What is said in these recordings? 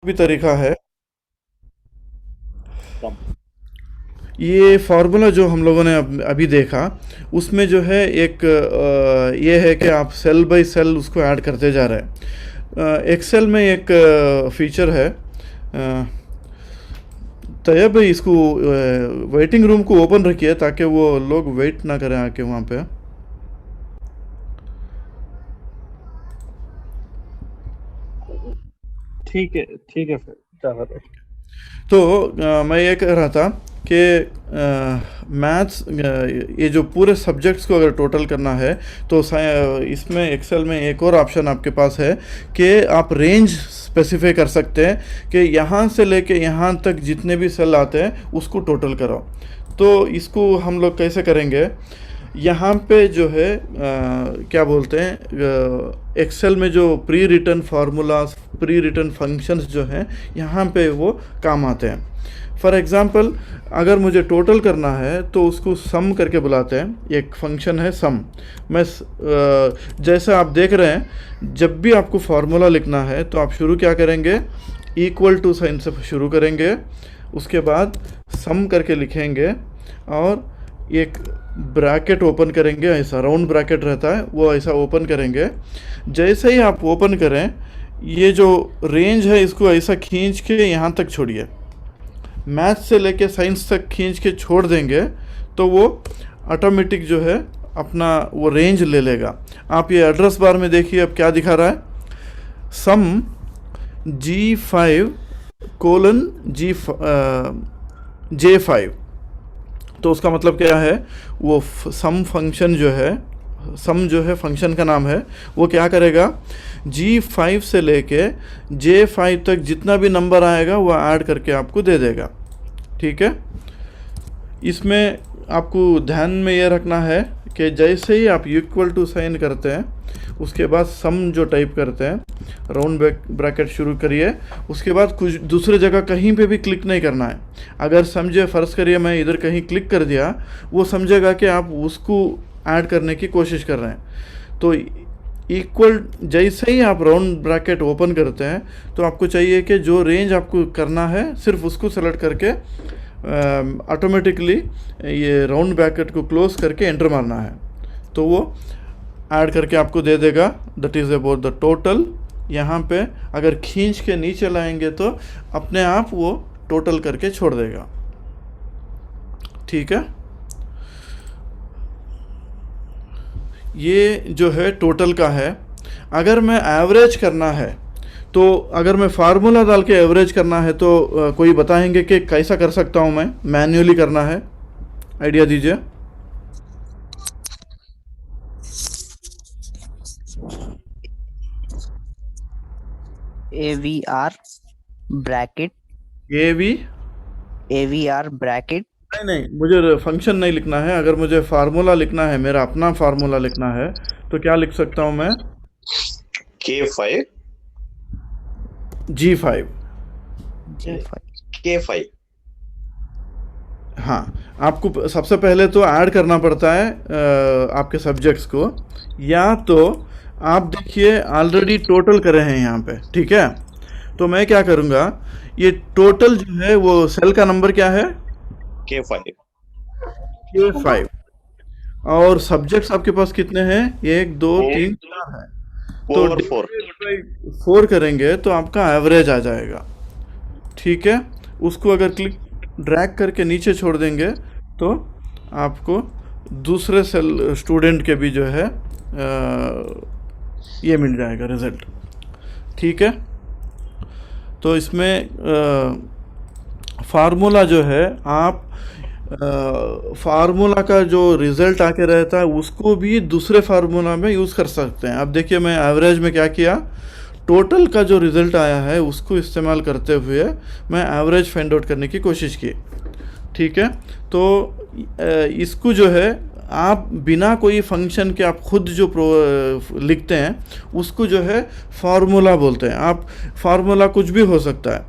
भी तरीका है। कम। ये फार्मूला जो हम लोगों ने अभी देखा, उसमें जो है एक ये है कि आप सेल बाय सेल उसको ऐड करते जा रहे हैं। एक्सेल में एक फीचर है। तैयब भाई, इसको वेटिंग रूम को ओपन रखिए ताकि वो लोग वेट ना करें आके वहाँ पे। ठीक है फिर चलो तो। तो मैं ये कह रहा था कि मैथ्स, ये जो पूरे सब्जेक्ट्स को अगर टोटल करना है तो इसमें एक्सेल में एक और ऑप्शन आपके पास है कि आप रेंज स्पेसिफाई कर सकते हैं कि यहाँ से लेके यहाँ तक जितने भी सेल आते हैं उसको टोटल करो। तो इसको हम लोग कैसे करेंगे? यहाँ पे जो है क्या बोलते हैं, एक्सेल में जो pre written formulas, pre written functions जो हैं, यहाँ पे वो काम आते हैं। फॉर एग्ज़ाम्पल, अगर मुझे टोटल करना है तो उसको सम करके बुलाते हैं। एक फंक्शन है सम। जैसे आप देख रहे हैं, जब भी आपको फार्मूला लिखना है तो आप शुरू क्या करेंगे? इक्वल टू साइन से शुरू करेंगे, उसके बाद सम करके लिखेंगे और एक ब्रैकेट ओपन करेंगे। ऐसा राउंड ब्रैकेट रहता है, वो ऐसा ओपन करेंगे। जैसे ही आप ओपन करें, ये जो रेंज है इसको ऐसा खींच के यहाँ तक छोड़िए। मैथ से लेके साइंस तक खींच के छोड़ देंगे तो वो ऑटोमेटिक जो है अपना वो रेंज ले लेगा। आप ये एड्रेस बार में देखिए अब क्या दिखा रहा है। सम G5:J5। तो उसका मतलब क्या है? वो सम फंक्शन जो है, सम जो है फंक्शन का नाम है, वो क्या करेगा? G5 से लेके J5 तक जितना भी नंबर आएगा वो ऐड करके आपको दे देगा। ठीक है? इसमें आपको ध्यान में ये रखना है कि जैसे ही आप इक्वल टू साइन करते हैं, उसके बाद सम जो टाइप करते हैं, राउंड ब्रैकेट शुरू करिए। उसके बाद कुछ दूसरे जगह कहीं पे भी क्लिक नहीं करना है। अगर समझे, फ़र्ज़ करिए मैं इधर कहीं क्लिक कर दिया, वो समझेगा कि आप उसको ऐड करने की कोशिश कर रहे हैं। तो इक्वल जैसे ही आप राउंड ब्रैकेट ओपन करते हैं तो आपको चाहिए कि जो रेंज आपको करना है सिर्फ उसको सेलेक्ट करके ऑटोमेटिकली ये राउंड ब्रैकेट को क्लोज करके एंटर मारना है, तो वो ऐड करके आपको दे देगा। That is about the total. यहाँ पे अगर खींच के नीचे लाएंगे तो अपने आप वो टोटल करके छोड़ देगा। ठीक है? ये जो है टोटल का है। अगर मैं एवरेज करना है, तो अगर मैं फार्मूला डाल के एवरेज करना है तो कोई बताएंगे कि कैसा कर सकता हूँ? मैं मैन्युअली करना है, आइडिया दीजिए। AVR bracket A V AVR bracket नहीं नहीं, मुझे फंक्शन नहीं लिखना है। अगर मुझे फार्मूला लिखना है, मेरा अपना फार्मूला लिखना है, तो क्या लिख सकता हूँ मैं? K5 G5। J5 K5। हाँ, आपको सबसे पहले तो ऐड करना पड़ता है आपके सब्जेक्ट्स को। या तो आप देखिए ऑलरेडी टोटल करे हैं यहाँ पे, ठीक है? तो मैं क्या करूँगा, ये टोटल जो है वो सेल का नंबर क्या है? K5। K5। और सब्जेक्ट्स आपके पास कितने हैं? एक, दो, फोर तीन, चार है। तो फोर फोर डिवाइडेड बाई 4 करेंगे तो आपका एवरेज आ जाएगा। ठीक है? उसको अगर क्लिक ड्रैग करके नीचे छोड़ देंगे तो आपको दूसरे सेल स्टूडेंट के भी जो है ये मिल जाएगा रिज़ल्ट। ठीक है? तो इसमें फार्मूला जो है, आप फार्मूला का जो रिज़ल्ट आके रहता है उसको भी दूसरे फार्मूला में यूज़ कर सकते हैं। अब देखिए मैं एवरेज में क्या किया, टोटल का जो रिज़ल्ट आया है उसको इस्तेमाल करते हुए मैं एवरेज फाइंड आउट करने की कोशिश की। ठीक है? तो इसको जो है आप बिना कोई फंक्शन के आप खुद जो लिखते हैं उसको जो है फार्मूला बोलते हैं। आप फार्मूला कुछ भी हो सकता है।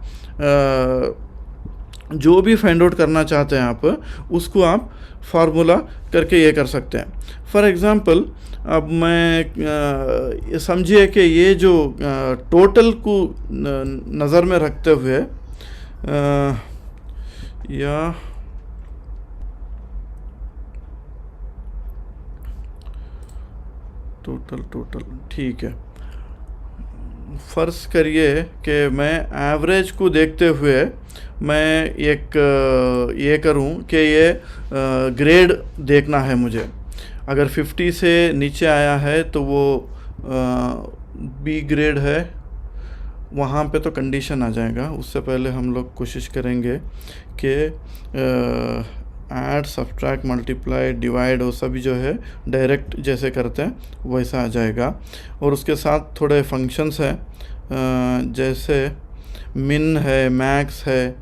जो भी फाइंड आउट करना चाहते हैं आप, उसको आप फार्मूला करके ये कर सकते हैं। फॉर एग्ज़ाम्पल, अब मैं समझिए कि ये जो टोटल को नज़र में रखते हुए या टोटल ठीक है, फ़र्ज़ करिए कि मैं एवरेज को देखते हुए मैं एक ये करूं कि ये ग्रेड देखना है मुझे। अगर 50 से नीचे आया है तो वो बी ग्रेड है, वहाँ पे तो कंडीशन आ जाएगा। उससे पहले हम लोग कोशिश करेंगे कि ऐड, सब्ट्रैक्ट, मल्टीप्लाई, डिवाइड वो सभी जो है डायरेक्ट जैसे करते हैं वैसा आ जाएगा। और उसके साथ थोड़े फंक्शंस हैं, जैसे मिन है, मैक्स है।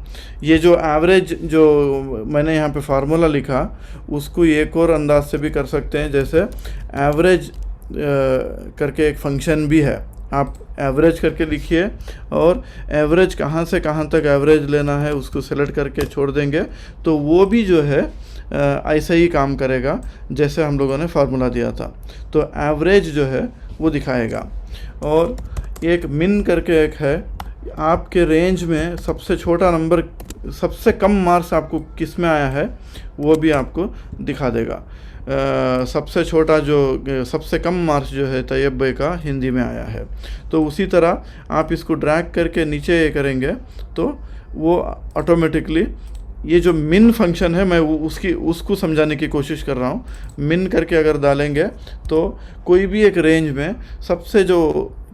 ये जो एवरेज जो मैंने यहाँ पे फार्मूला लिखा, उसको एक और अंदाज से भी कर सकते हैं, जैसे एवरेज करके एक फंक्शन भी है। आप एवरेज करके लिखिए और एवरेज कहाँ से कहाँ तक एवरेज लेना है उसको सेलेक्ट करके छोड़ देंगे, तो वो भी जो है ऐसे ही काम करेगा जैसे हम लोगों ने फार्मूला दिया था। तो एवरेज जो है वो दिखाएगा। और एक मिन करके एक है, आपके रेंज में सबसे छोटा नंबर, सबसे कम मार्क्स आपको किस में आया है वो भी आपको दिखा देगा। सबसे छोटा जो सबसे कम मार्क्स जो है तैयब भाई का हिंदी में आया है। तो उसी तरह आप इसको ड्रैग करके नीचे ये करेंगे तो वो ऑटोमेटिकली, ये जो मिन फंक्शन है मैं उसको समझाने की कोशिश कर रहा हूँ। मिन करके अगर डालेंगे तो कोई भी एक रेंज में सबसे जो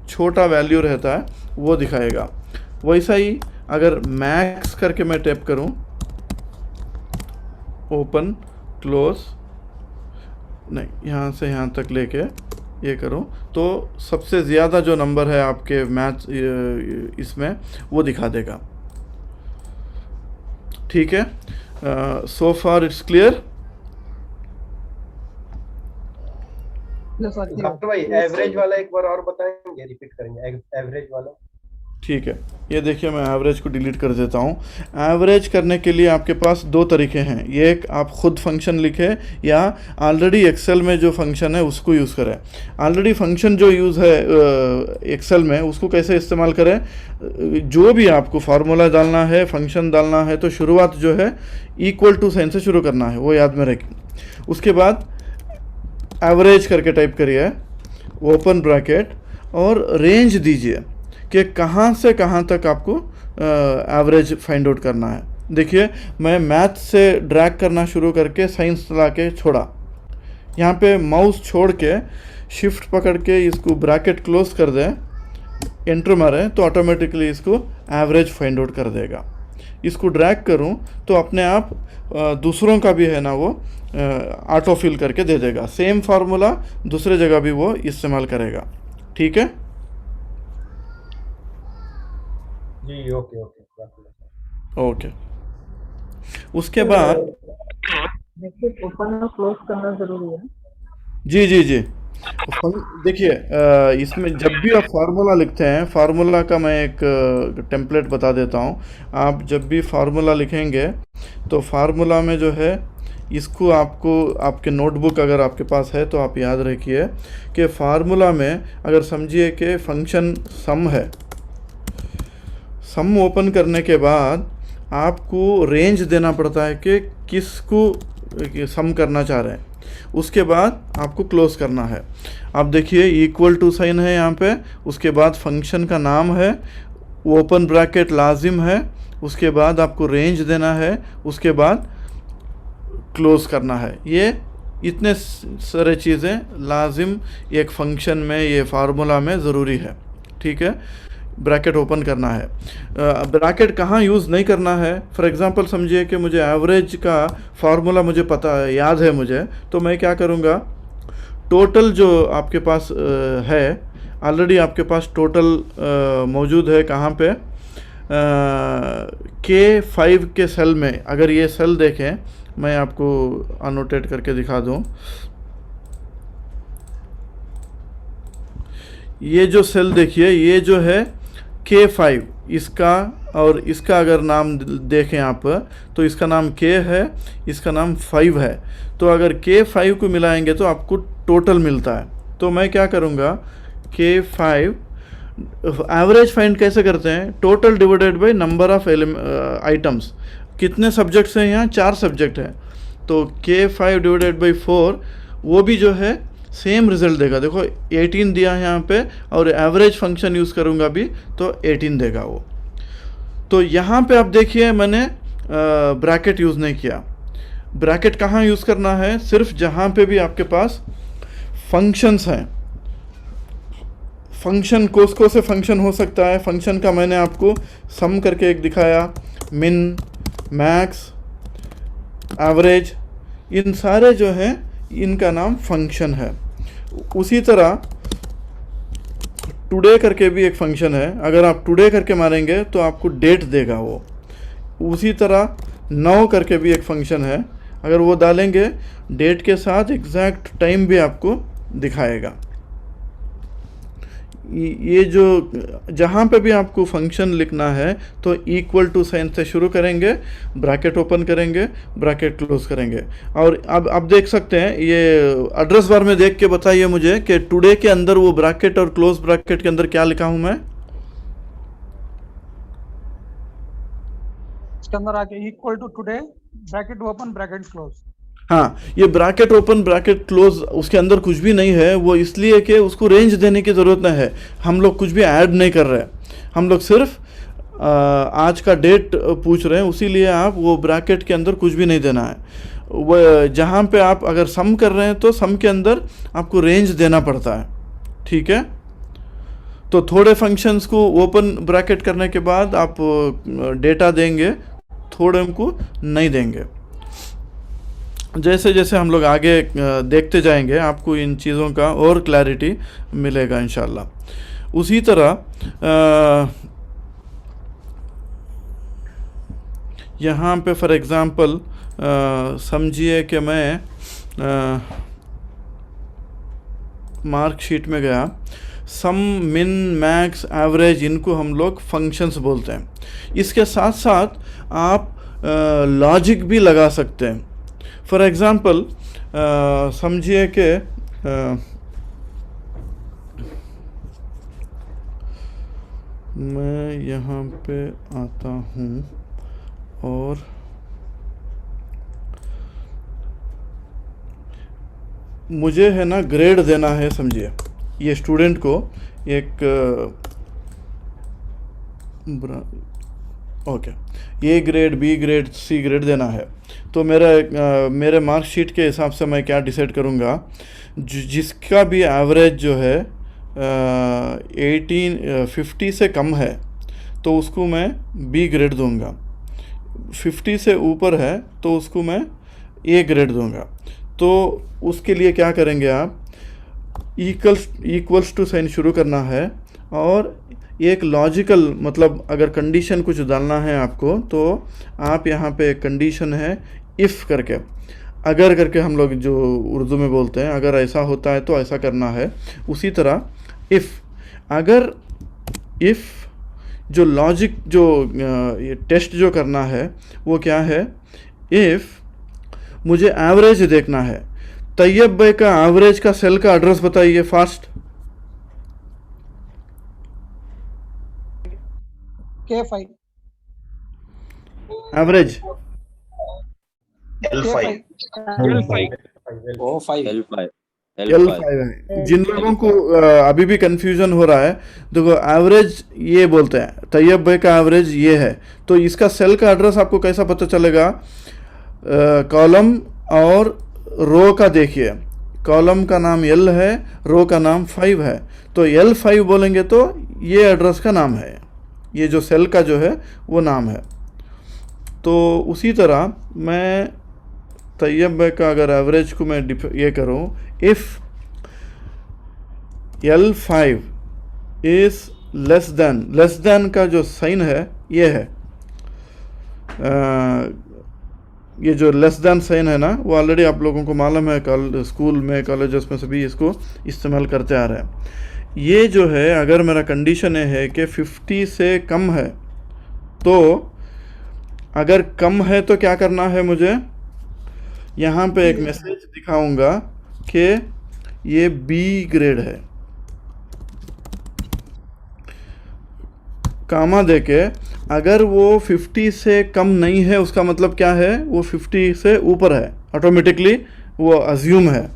छोटा वैल्यू रहता है वो दिखाएगा। वैसा ही अगर मैक्स करके मैं टैप करूं, ओपन क्लोज नहीं, यहाँ से यहाँ तक लेके ये करूं, तो सबसे ज़्यादा जो नंबर है आपके मैथ्स इसमें वो दिखा देगा। ठीक है, सो फार इट्स क्लियर। डॉक्टर भाई एवरेज वाला एक बार और बताएंगे, रिपीट करेंगे एवरेज वाला। ठीक है, ये देखिए मैं एवरेज को डिलीट कर देता हूँ। एवरेज करने के लिए आपके पास दो तरीके हैं, ये एक आप खुद फंक्शन लिखें या ऑलरेडी एक्सेल में जो फंक्शन है उसको यूज़ करें। ऑलरेडी फंक्शन जो यूज़ है एक्सेल में, उसको कैसे इस्तेमाल करें, जो भी आपको फार्मूला डालना है, फंक्शन डालना है, तो शुरुआत जो है इक्वल टू साइन से शुरू करना है, वो याद में रखें। उसके बाद एवरेज करके टाइप करिए, ओपन ब्रैकेट, और रेंज दीजिए कि कहाँ से कहाँ तक आपको एवरेज फाइंड आउट करना है। देखिए मैं मैथ से ड्रैग करना शुरू करके साइंस ला के छोड़ा, यहाँ पे माउस छोड़ के शिफ्ट पकड़ के इसको ब्रैकेट क्लोज कर दें, एंटर मारें तो ऑटोमेटिकली इसको एवरेज फाइंड आउट कर देगा। इसको ड्रैग करूं तो अपने आप दूसरों का भी है ना वो ऑटो फिल करके दे देगा। सेम फार्मूला दूसरे जगह भी वो इस्तेमाल करेगा। ठीक है जी, ओके ओके ओके। उसके बाद ओपन और क्लोज करना जरूरी है। जी देखिए इसमें जब भी आप फार्मूला लिखते हैं, फार्मूला का मैं एक टेम्पलेट बता देता हूँ। आप जब भी फार्मूला लिखेंगे तो फार्मूला में जो है इसको आपको आपके नोटबुक अगर आपके पास है तो आप याद रखिए कि फार्मूला में अगर समझिए कि फंक्शन सम है, सम ओपन करने के बाद आपको रेंज देना पड़ता है कि किसको सम करना चाह रहे हैं। उसके बाद आपको क्लोज करना है। आप देखिए इक्वल टू साइन है यहाँ पे, उसके बाद फंक्शन का नाम है, ओपन ब्रैकेट लाजिम है, उसके बाद आपको रेंज देना है, उसके बाद क्लोज करना है। ये इतने सारे चीज़ें लाजिम एक फंक्शन में, ये फार्मूला में ज़रूरी है। ठीक है, ब्रैकेट ओपन करना है। ब्रैकेट कहाँ यूज़ नहीं करना है, फॉर एग्ज़ाम्पल समझिए कि मुझे एवरेज का फार्मूला मुझे पता है, याद है मुझे, तो मैं क्या करूँगा, टोटल जो आपके पास है, ऑलरेडी आपके पास टोटल मौजूद है कहाँ पे, K5 के सेल में। अगर ये सेल देखें, मैं आपको अनोटेट करके दिखा दूँ, ये जो सेल देखिए, ये जो है K5, इसका और इसका अगर नाम देखें आप, तो इसका नाम K है, इसका नाम 5 है। तो अगर K5 को मिलाएंगे तो आपको टोटल मिलता है। तो मैं क्या करूँगा, K5 एवरेज फाइंड कैसे करते हैं, total divided by number of items. कितने सब्जेक्ट्स हैं यहाँ, 4 सब्जेक्ट हैं, तो K5 डिवाइडेड बाई 4 वो भी जो है सेम रिजल्ट देगा। देखो 18 दिया है यहाँ पे, और एवरेज फंक्शन यूज़ करूँगा भी तो 18 देगा वो। तो यहाँ पे आप देखिए मैंने ब्रैकेट यूज़ नहीं किया। ब्रैकेट कहाँ यूज़ करना है, सिर्फ जहाँ पे भी आपके पास फंक्शंस हैं। फंक्शन कोस्को से फंक्शन हो सकता है, फंक्शन का मैंने आपको सम करके एक दिखाया, मिन, मैक्स, एवरेज, इन सारे जो हैं इनका नाम फंक्शन है। उसी तरह टुडे करके भी एक फंक्शन है, अगर आप टुडे करके मारेंगे तो आपको डेट देगा वो। उसी तरह नाउ करके भी एक फंक्शन है, अगर वो डालेंगे डेट के साथ एग्जैक्ट टाइम भी आपको दिखाएगा। ये जो जहाँ पे भी आपको फंक्शन लिखना है तो इक्वल टू साइन से शुरू करेंगे, ब्रैकेट ओपन करेंगे, ब्रैकेट क्लोज करेंगे। और अब देख सकते हैं, ये एड्रेस बार में देख के बताइए मुझे कि टुडे के अंदर वो ब्रैकेट और क्लोज ब्रैकेट के अंदर क्या लिखा हूँ मैं। इसके अंदर आके equal to today, bracket open bracket close. हाँ, ये ब्रैकेट ओपन ब्रैकेट क्लोज उसके अंदर कुछ भी नहीं है, वो इसलिए कि उसको रेंज देने की ज़रूरत नहीं है। हम लोग कुछ भी ऐड नहीं कर रहे, हम लोग सिर्फ आज का डेट पूछ रहे हैं, उसी लिए आप वो ब्रैकेट के अंदर कुछ भी नहीं देना है। वो जहाँ पे आप अगर सम कर रहे हैं तो सम के अंदर आपको रेंज देना पड़ता है, ठीक है। तो थोड़े फंक्शंस को ओपन ब्रैकेट करने के बाद आप डेटा देंगे, थोड़े को नहीं देंगे। जैसे जैसे हम लोग आगे देखते जाएंगे आपको इन चीज़ों का और क्लैरिटी मिलेगा इंशाल्लाह। उसी तरह यहाँ पे फॉर एग्ज़ाम्पल समझिए कि मैं मार्कशीट में गया, सम, मिन, मैक्स, एवरेज, इनको हम लोग फंक्शंस बोलते हैं। इसके साथ साथ आप लॉजिक भी लगा सकते हैं। फॉर एग्ज़ाम्पल समझिए कि मैं यहाँ पे आता हूँ और मुझे है ना ग्रेड देना है। समझिए ये स्टूडेंट को एक okay A grade, B grade, C grade देना है। तो मेरे मार्कशीट के हिसाब से मैं क्या डिसाइड करूँगा, जिसका भी एवरेज जो है 50 से कम है तो उसको मैं बी ग्रेड दूंगा, 50 से ऊपर है तो उसको मैं ए ग्रेड दूंगा। तो उसके लिए क्या करेंगे आप, इक्वल्स टू साइन शुरू करना है और एक लॉजिकल, मतलब अगर कंडीशन कुछ डालना है आपको तो आप यहाँ पे एक कंडीशन है इफ़ करके, अगर करके हम लोग जो उर्दू में बोलते हैं, अगर ऐसा होता है तो ऐसा करना है। उसी तरह इफ़, अगर इफ़ जो लॉजिक जो ये टेस्ट जो करना है वो क्या है, इफ़ मुझे एवरेज देखना है। तैयब भाई का एवरेज का सेल का एड्रेस बताइए fast. K5 average L5 L5 है। जिन लोगों को अभी भी कंफ्यूजन हो रहा है, देखो एवरेज ये बोलते हैं, तैयब भाई का एवरेज ये है, तो इसका सेल का एड्रेस आपको कैसा पता चलेगा, कॉलम और रो का देखिए, कॉलम का नाम L है, रो का नाम 5 है, तो L5 बोलेंगे तो ये एड्रेस का नाम है, ये जो सेल का जो है वो नाम है। तो उसी तरह मैं तैयब भाई का अगर एवरेज को मैं ये करूँ, if L5 is less then का जो साइन है ये है, ये जो लेस देन साइन है ना, वो ऑलरेडी आप लोगों को मालूम है, स्कूल में, कॉलेजेस में सभी इसको इस्तेमाल करते आ रहे हैं। ये जो है अगर मेरा कंडीशन है कि 50 से कम है, तो अगर कम है तो क्या करना है मुझे, यहाँ पे एक मैसेज दिखाऊंगा कि ये बी ग्रेड है, कामा देके। अगर वो 50 से कम नहीं है उसका मतलब क्या है, वो 50 से ऊपर है, ऑटोमेटिकली वो अज्यूम है।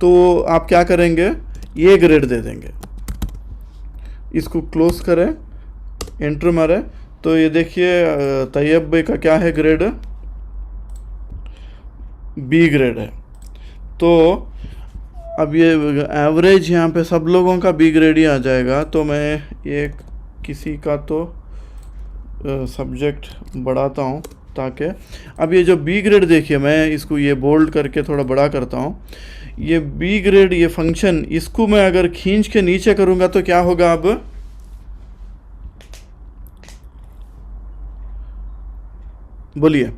तो आप क्या करेंगे, ये ग्रेड दे देंगे। इसको क्लोज करें, एंटर मारें, तो ये देखिए तैयब भाई का क्या है ग्रेड, बी ग्रेड है। तो अब ये एवरेज यहाँ पे सब लोगों का बी ग्रेड ही आ जाएगा। तो मैं एक किसी का तो सब्जेक्ट बढ़ाता हूँ ताकि अब ये जो बी ग्रेड देखिए, मैं इसको ये बोल्ड करके थोड़ा बड़ा करता हूँ। ये बी ग्रेड ये फंक्शन, इसको मैं अगर खींच के नीचे करूँगा तो क्या होगा, अब बोलिए।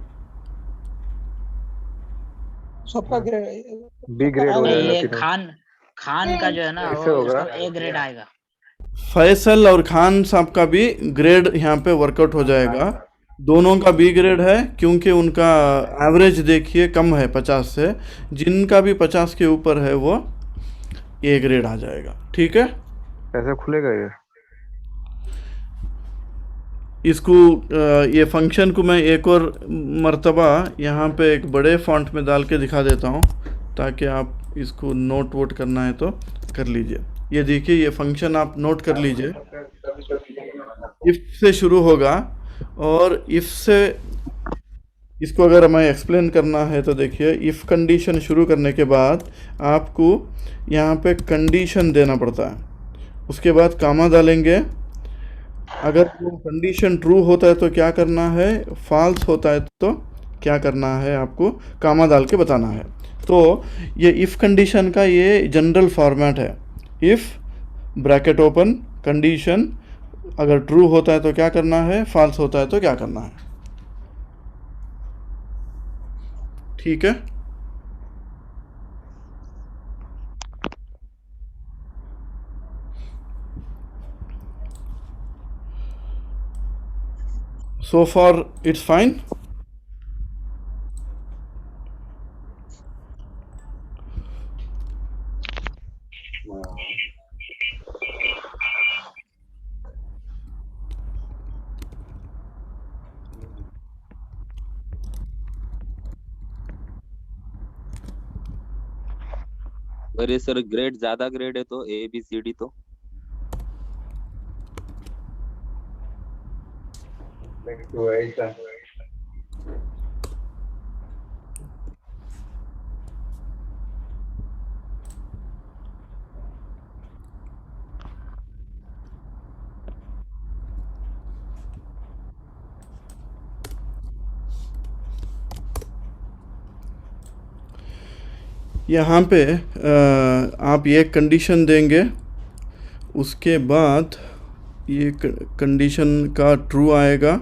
सबका बी ग्रेड हो जाएगा ये तीनों। खान का जो है ना ऐसे वो होगा। उसका ए ग्रेड आएगा। फैसल और खान साहब का भी ग्रेड यहाँ पे वर्कआउट हो जाएगा। दोनों का बी ग्रेड है क्योंकि उनका एवरेज देखिए कम है 50 से। जिनका भी 50 के ऊपर है वो ए ग्रेड आ जाएगा। ठीक है, कैसे खुलेगा ये? इसको ये फंक्शन को मैं एक और मर्तबा यहाँ पे एक बड़े फॉन्ट में डाल के दिखा देता हूँ ताकि आप इसको नोट वोट करना है तो कर लीजिए। ये देखिए, ये फंक्शन आप नोट कर लीजिए। इफ से शुरू होगा और इफ से इसको अगर हमें एक्सप्लेन करना है तो देखिए, इफ़ कंडीशन शुरू करने के बाद आपको यहाँ पे कंडीशन देना पड़ता है। उसके बाद कामा डालेंगे। अगर वो कंडीशन ट्रू होता है तो क्या करना है, फॉल्स होता है तो क्या करना है, आपको कामा डाल के बताना है। तो ये इफ़ कंडीशन का ये जनरल फॉर्मेट है। इफ़ ब्रैकेट ओपन कंडीशन, अगर ट्रू होता है तो क्या करना है, फॉल्स होता है तो क्या करना है। ठीक है, so far it's fine. अरे सर ग्रेड ज्यादा ग्रेड है तो ए बी सी डी तो ऐसा यहाँ पे आप ये कंडीशन देंगे, उसके बाद ये कंडीशन का ट्रू आएगा।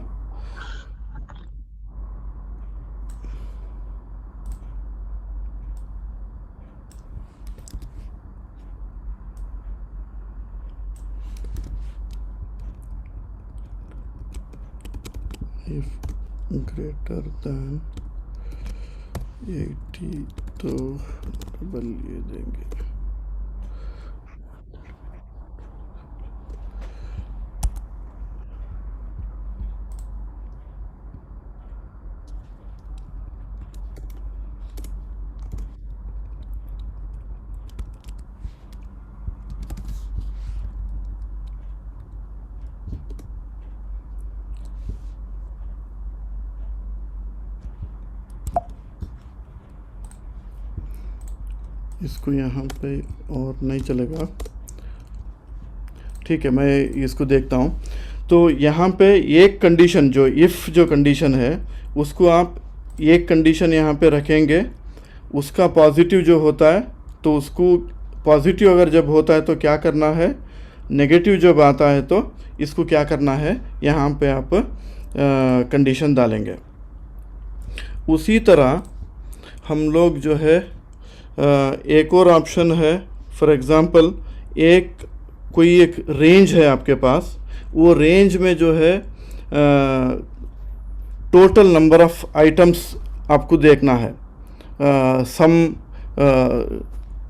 इफ ग्रेटर देन 80 तो डबल ये देंगे। इसको यहाँ पे और नहीं चलेगा। ठीक है, मैं इसको देखता हूँ। तो यहाँ पे एक कंडीशन जो इफ़ जो कंडीशन है उसको आप एक कंडीशन यहाँ पे रखेंगे, उसका पॉजिटिव जो होता है तो उसको पॉजिटिव अगर जब होता है तो क्या करना है, नेगेटिव जब आता है तो इसको क्या करना है, यहाँ पे आप कंडीशन डालेंगे। उसी तरह हम लोग जो है एक और ऑप्शन है, फॉर एग्ज़ाम्पल एक कोई एक रेंज है आपके पास, वो रेंज में जो है टोटल नंबर ऑफ आइटम्स आपको देखना है, सम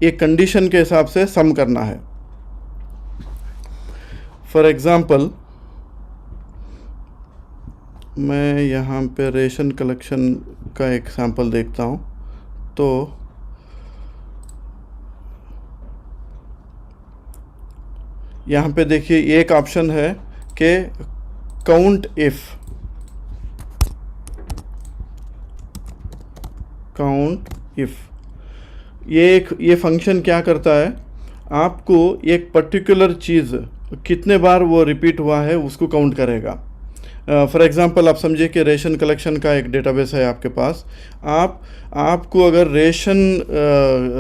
एक कंडीशन के हिसाब से सम करना है। फॉर एग्ज़ाम्पल मैं यहाँ पे रेशन कलेक्शन का एक सैम्पल देखता हूँ। तो यहाँ पे देखिए एक ऑप्शन है कि काउंट इफ़ ये फंक्शन क्या करता है, आपको एक पर्टिकुलर चीज़ कितने बार वो रिपीट हुआ है उसको काउंट करेगा। फॉर एग्ज़ाम्पल आप समझिए कि रेशन कलेक्शन का एक डेटाबेस है आपके पास, आपको अगर रेशन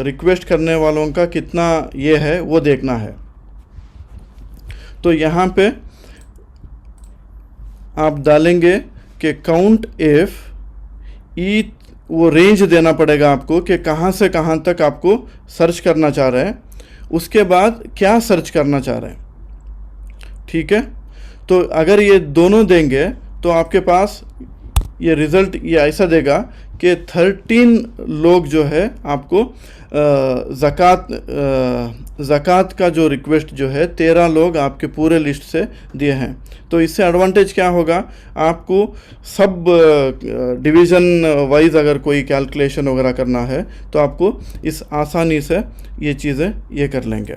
रिक्वेस्ट करने वालों का कितना ये है वो देखना है, तो यहाँ पे आप डालेंगे कि काउंट इफ ई, वो रेंज देना पड़ेगा आपको कि कहाँ से कहाँ तक आपको सर्च करना चाह रहे हैं, उसके बाद क्या सर्च करना चाह रहे हैं। ठीक है, तो अगर ये दोनों देंगे तो आपके पास ये रिज़ल्ट ये ऐसा देगा कि 13 लोग जो है आपको ज़कात का जो रिक्वेस्ट जो है 13 लोग आपके पूरे लिस्ट से दिए हैं। तो इससे एडवांटेज क्या होगा, आपको सब डिवीज़न वाइज अगर कोई कैलकुलेशन वगैरह करना है तो आपको इस आसानी से ये चीज़ें ये कर लेंगे।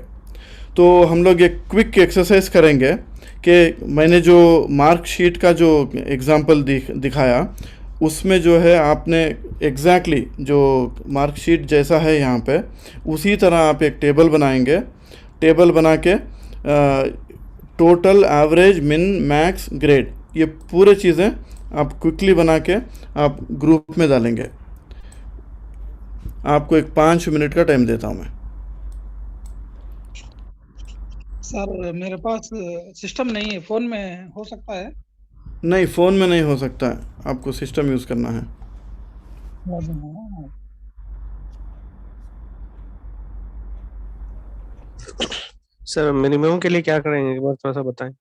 तो हम लोग एक क्विक एक्सरसाइज करेंगे कि मैंने जो मार्कशीट का जो एग्ज़ाम्पल दिखाया उसमें जो है आपने एग्जैक्टली जो मार्कशीट जैसा है यहाँ पे उसी तरह आप एक टेबल बनाएंगे। टेबल बना के टोटल, एवरेज, मिन, मैक्स, ग्रेड, ये पूरे चीज़ें आप क्विकली बना के आप ग्रुप में डालेंगे। आपको एक 5 मिनट का टाइम देता हूँ मैं। सर मेरे पास सिस्टम नहीं है, फोन में हो सकता है? नहीं, फ़ोन में नहीं हो सकता है, आपको सिस्टम यूज़ करना है। सर मिनिमम के लिए क्या करेंगे, एक बार थोड़ा सा बताएं,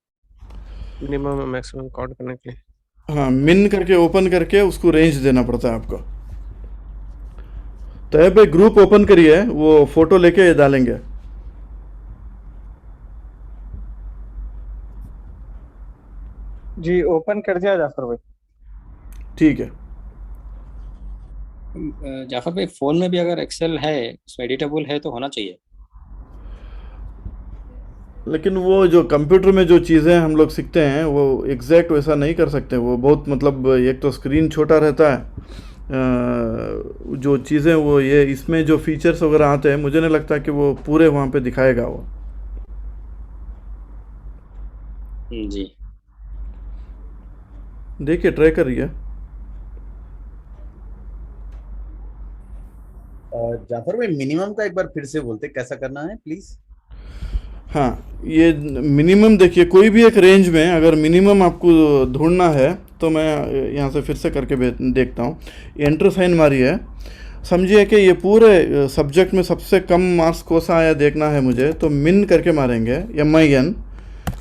मिनिमम मैक्सिमम काउंट करने के लिए। हाँ, मिन करके ओपन करके उसको रेंज देना पड़ता है आपको। तो यहाँ पे ग्रुप ओपन करिए, वो फोटो लेके डालेंगे। जी ओपन कर दिया जाफर भाई। ठीक है, जाफर भाई फोन में भी अगर एक्सेल है उसमें एडिटेबल है तो होना चाहिए। लेकिन वो जो कंप्यूटर में जो चीज़ें हम लोग सीखते हैं वो एग्जैक्ट वैसा नहीं कर सकते। वो बहुत मतलब एक तो स्क्रीन छोटा रहता है, जो चीज़ें वो ये इसमें जो फीचर्स वगैरह आते हैं मुझे नहीं लगता कि वो पूरे वहाँ पे दिखाएगा वो। जी देखिए, ट्राई करिए। जाफर भाई मिनिमम का एक बार फिर से बोलते, कैसा करना है प्लीज। हाँ, ये मिनिमम देखिए, कोई भी एक रेंज में अगर मिनिमम आपको ढूंढना है तो मैं यहाँ से फिर से करके देखता हूँ। एंटर साइन मारिए, समझिए कि ये पूरे सब्जेक्ट में सबसे कम मार्क्स कौन सा आया देखना है मुझे, तो मिन करके मारेंगे, MIN,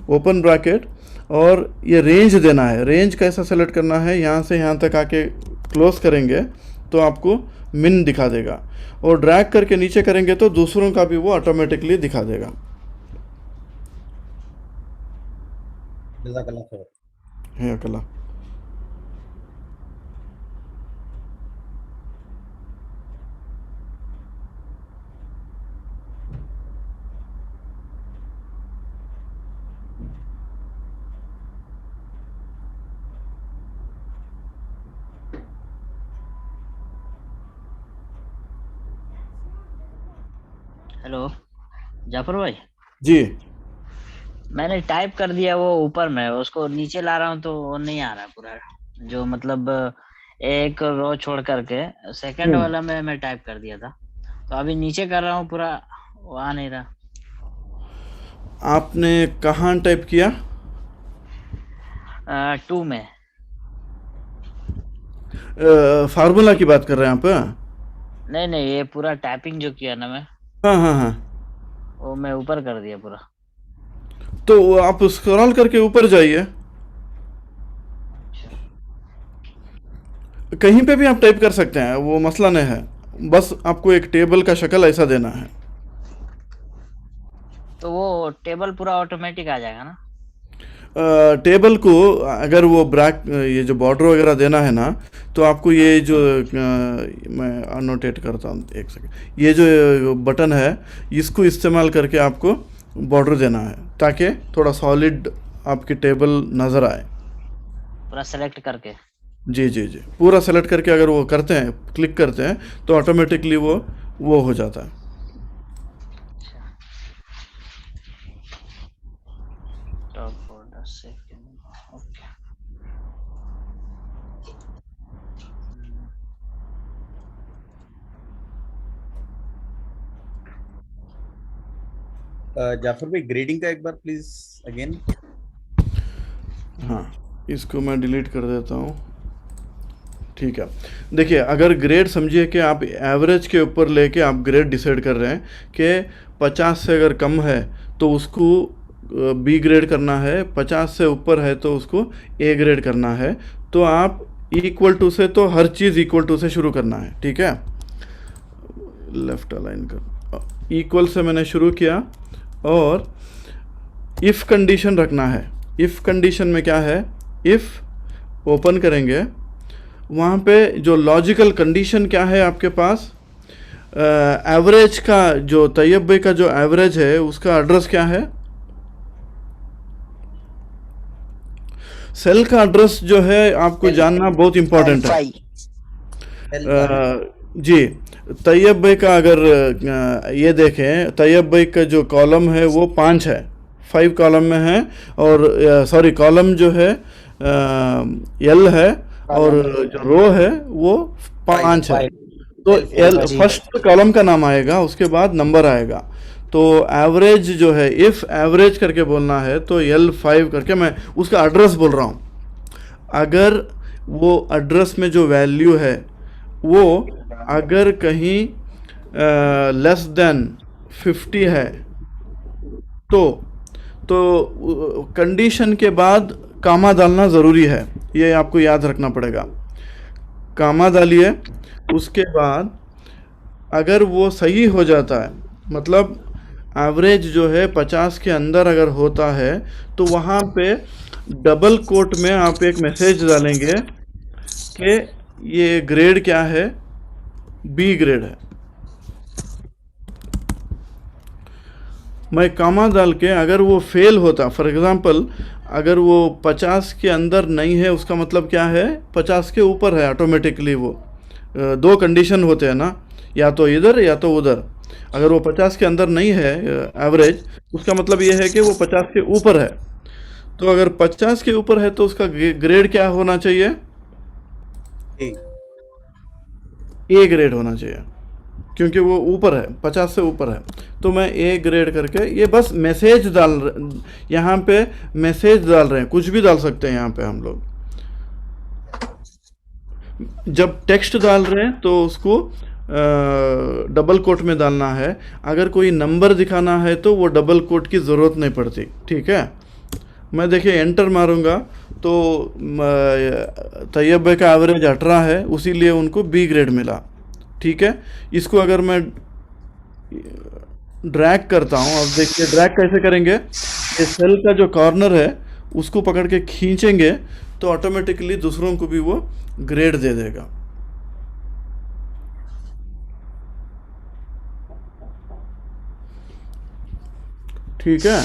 ओपन ब्रैकेट, और ये रेंज देना है। रेंज कैसा सेलेक्ट करना है, यहाँ से यहाँ तक आके क्लोज करेंगे तो आपको मिन दिखा देगा, और ड्रैग करके नीचे करेंगे तो दूसरों का भी वो ऑटोमेटिकली दिखा देगा। जज़ाकल्लाह खैर। है अकला। हेलो जाफर भाई जी, मैंने टाइप कर दिया वो ऊपर में, उसको नीचे ला रहा हूँ तो वो नहीं आ रहा पूरा, जो मतलब एक रो छोड़ करके सेकंड वाला में मैं टाइप कर दिया था, तो अभी नीचे कर रहा हूँ पूरा, वो आ नहीं रहा। आपने कहाँ टाइप किया? 2 में। फार्मूला की बात कर रहे हैं आप? नहीं ये पूरा टाइपिंग जो किया ना मैं, हाँ हाँ हाँ, वो मैं ऊपर कर दिया पूरा। तो आप स्क्रॉल करके ऊपर जाइए, कहीं पे भी आप टाइप कर सकते हैं, वो मसला नहीं है, बस आपको एक टेबल का शक्ल ऐसा देना है। तो वो टेबल पूरा ऑटोमेटिक आ जाएगा ना? टेबल को अगर वो ब्रैक ये जो बॉर्डर वगैरह देना है ना, तो आपको ये जो मैं अनोटेट करता हूँ एक सेकंड, ये जो बटन है इसको इस्तेमाल करके आपको बॉर्डर देना है ताकि थोड़ा सॉलिड आपकी टेबल नज़र आए। पूरा सेलेक्ट करके? जी जी जी, पूरा सेलेक्ट करके अगर वो करते हैं, क्लिक करते हैं, तो ऑटोमेटिकली वो हो जाता है। Top border second, okay. Jafar भाई ग्रेडिंग का एक बार प्लीज अगेन। हाँ, इसको मैं डिलीट कर देता हूँ। ठीक है, देखिए अगर ग्रेड समझिए कि आप एवरेज के ऊपर लेके आप ग्रेड डिसाइड कर रहे हैं कि 50 से अगर कम है तो उसको बी ग्रेड करना है, 50 से ऊपर है तो उसको ए ग्रेड करना है, तो आप इक्वल टू से, तो हर चीज़ इक्वल टू से शुरू करना है। ठीक है, लेफ्ट अलाइन कर, इक्वल से मैंने शुरू किया और इफ़ कंडीशन रखना है। इफ़ कंडीशन में क्या है, इफ़ ओपन करेंगे, वहाँ पे जो लॉजिकल कंडीशन क्या है आपके पास, एवरेज का जो तैयब भाई का जो एवरेज है उसका एड्रेस क्या है, सेल का एड्रेस जो है आपको जानना बहुत इम्पोर्टेंट है। जी, तैयब भाई का अगर ये देखें, तैयब भाई का जो कॉलम है वो 5 है, 5 कॉलम में है, और सॉरी कॉलम जो है एल है और जो रो है वो 5 है, तो एल फर्स्ट कॉलम का नाम आएगा, उसके बाद नंबर आएगा। तो एवरेज जो है, इफ़ एवरेज करके बोलना है तो L5 करके, मैं उसका एड्रेस बोल रहा हूँ। अगर वो एड्रेस में जो वैल्यू है वो अगर कहीं लेस देन 50 है तो कंडीशन के बाद कामा डालना ज़रूरी है, ये आपको याद रखना पड़ेगा। कामा डालिए, उसके बाद अगर वो सही हो जाता है, मतलब एवरेज जो है 50 के अंदर अगर होता है, तो वहाँ पे डबल कोट में आप एक मैसेज डालेंगे कि ये ग्रेड क्या है, बी ग्रेड है। मैं कामा डाल के अगर वो फेल होता, फॉर एग्ज़ाम्पल अगर वो 50 के अंदर नहीं है, उसका मतलब क्या है, 50 के ऊपर है ऑटोमेटिकली। वो 2 कंडीशन होते हैं ना, या तो इधर या तो उधर। अगर वो 50 के अंदर नहीं है एवरेज, उसका मतलब ये है कि वो 50 के ऊपर है। तो अगर 50 के ऊपर है तो उसका ग्रेड क्या होना चाहिए, ए ग्रेड होना चाहिए, क्योंकि वो ऊपर है, 50 से ऊपर है। तो मैं ए ग्रेड करके, ये बस मैसेज डाल, यहाँ पे मैसेज डाल रहे हैं, कुछ भी डाल सकते हैं यहाँ पे हम लोग। जब टेक्स्ट डाल रहे हैं तो उसको डबल कोट में डालना है। अगर कोई नंबर दिखाना है तो वो डबल कोट की ज़रूरत नहीं पड़ती। ठीक है, मैं देखिए एंटर मारूंगा तो तैयब भाई का एवरेज 18 है, उसीलिए उनको बी ग्रेड मिला। ठीक है, इसको अगर मैं ड्रैग करता हूँ, अब देखिए ड्रैग कैसे करेंगे, ये सेल का जो कॉर्नर है उसको पकड़ के खींचेंगे तो ऑटोमेटिकली दूसरों को भी वो ग्रेड दे देगा। ठीक है,